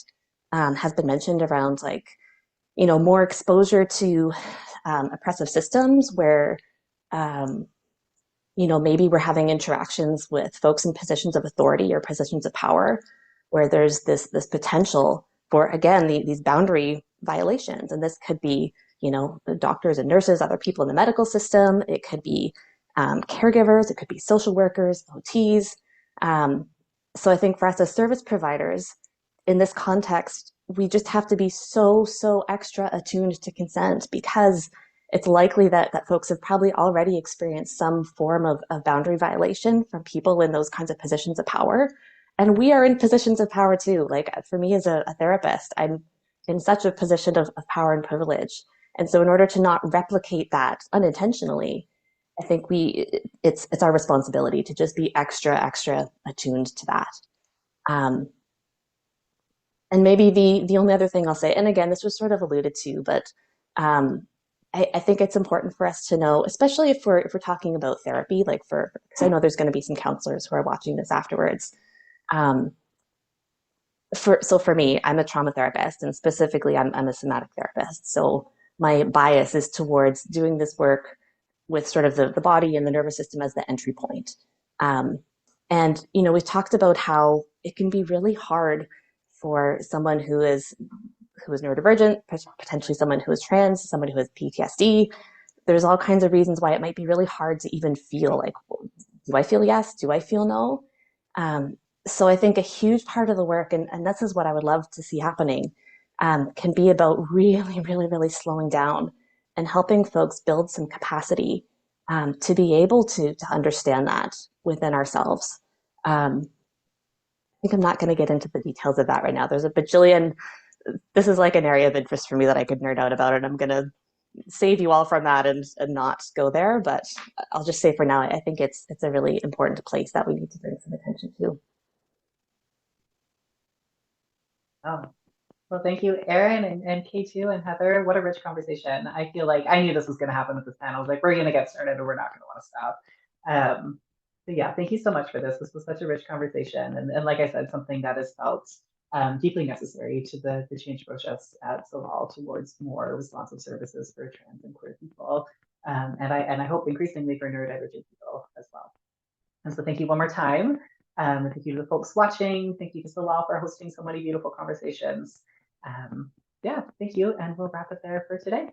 has been mentioned around more exposure to oppressive systems where maybe we're having interactions with folks in positions of authority or positions of power where there's this potential for, again, these boundary violations. And this could be, the doctors and nurses, other people in the medical system. It could be caregivers. It could be social workers, OTs. So I think for us as service providers, in this context, we just have to be so extra attuned to consent because it's likely that folks have probably already experienced some form of boundary violation from people in those kinds of positions of power. And we are in positions of power too. Like for me as a therapist, I'm in such a position of power and privilege. And so in order to not replicate that unintentionally, I think it's our responsibility to just be extra attuned to that. And maybe the only other thing I'll say, and again, this was sort of alluded to, but I think it's important for us to know, especially if we're talking about therapy, because I know there's going to be some counselors who are watching this afterwards. So for me, I'm a trauma therapist, and specifically, I'm a somatic therapist. So my bias is towards doing this work with sort of the body and the nervous system as the entry point. And we've talked about how it can be really hard for someone who is neurodivergent, potentially someone who is trans, someone who has PTSD, there's all kinds of reasons why it might be really hard to even feel like, well, do I feel yes? Do I feel no? So I think a huge part of the work, and this is what I would love to see happening, can be about really, really, really slowing down and helping folks build some capacity to be able to understand that within ourselves. I think I'm not going to get into the details of that right now. There's a bajillion, this is like an area of interest for me that I could nerd out about, and I'm going to save you all from that and not go there. But I'll just say for now, I think it's a really important place that we need to bring some attention to. Oh, well, thank you, Erinn and Keitu and Heather. What a rich conversation. I feel like I knew this was going to happen with this panel. I was like, we're going to get started and we're not going to want to stop. So yeah, thank you so much for this. This was such a rich conversation. And like I said, something that is felt deeply necessary to the change process at Salal towards more responsive services for trans and queer people. And I hope increasingly for neurodivergent people as well. And so thank you one more time. Thank you to the folks watching. Thank you to Salal for hosting so many beautiful conversations. Yeah, thank you. And we'll wrap it there for today.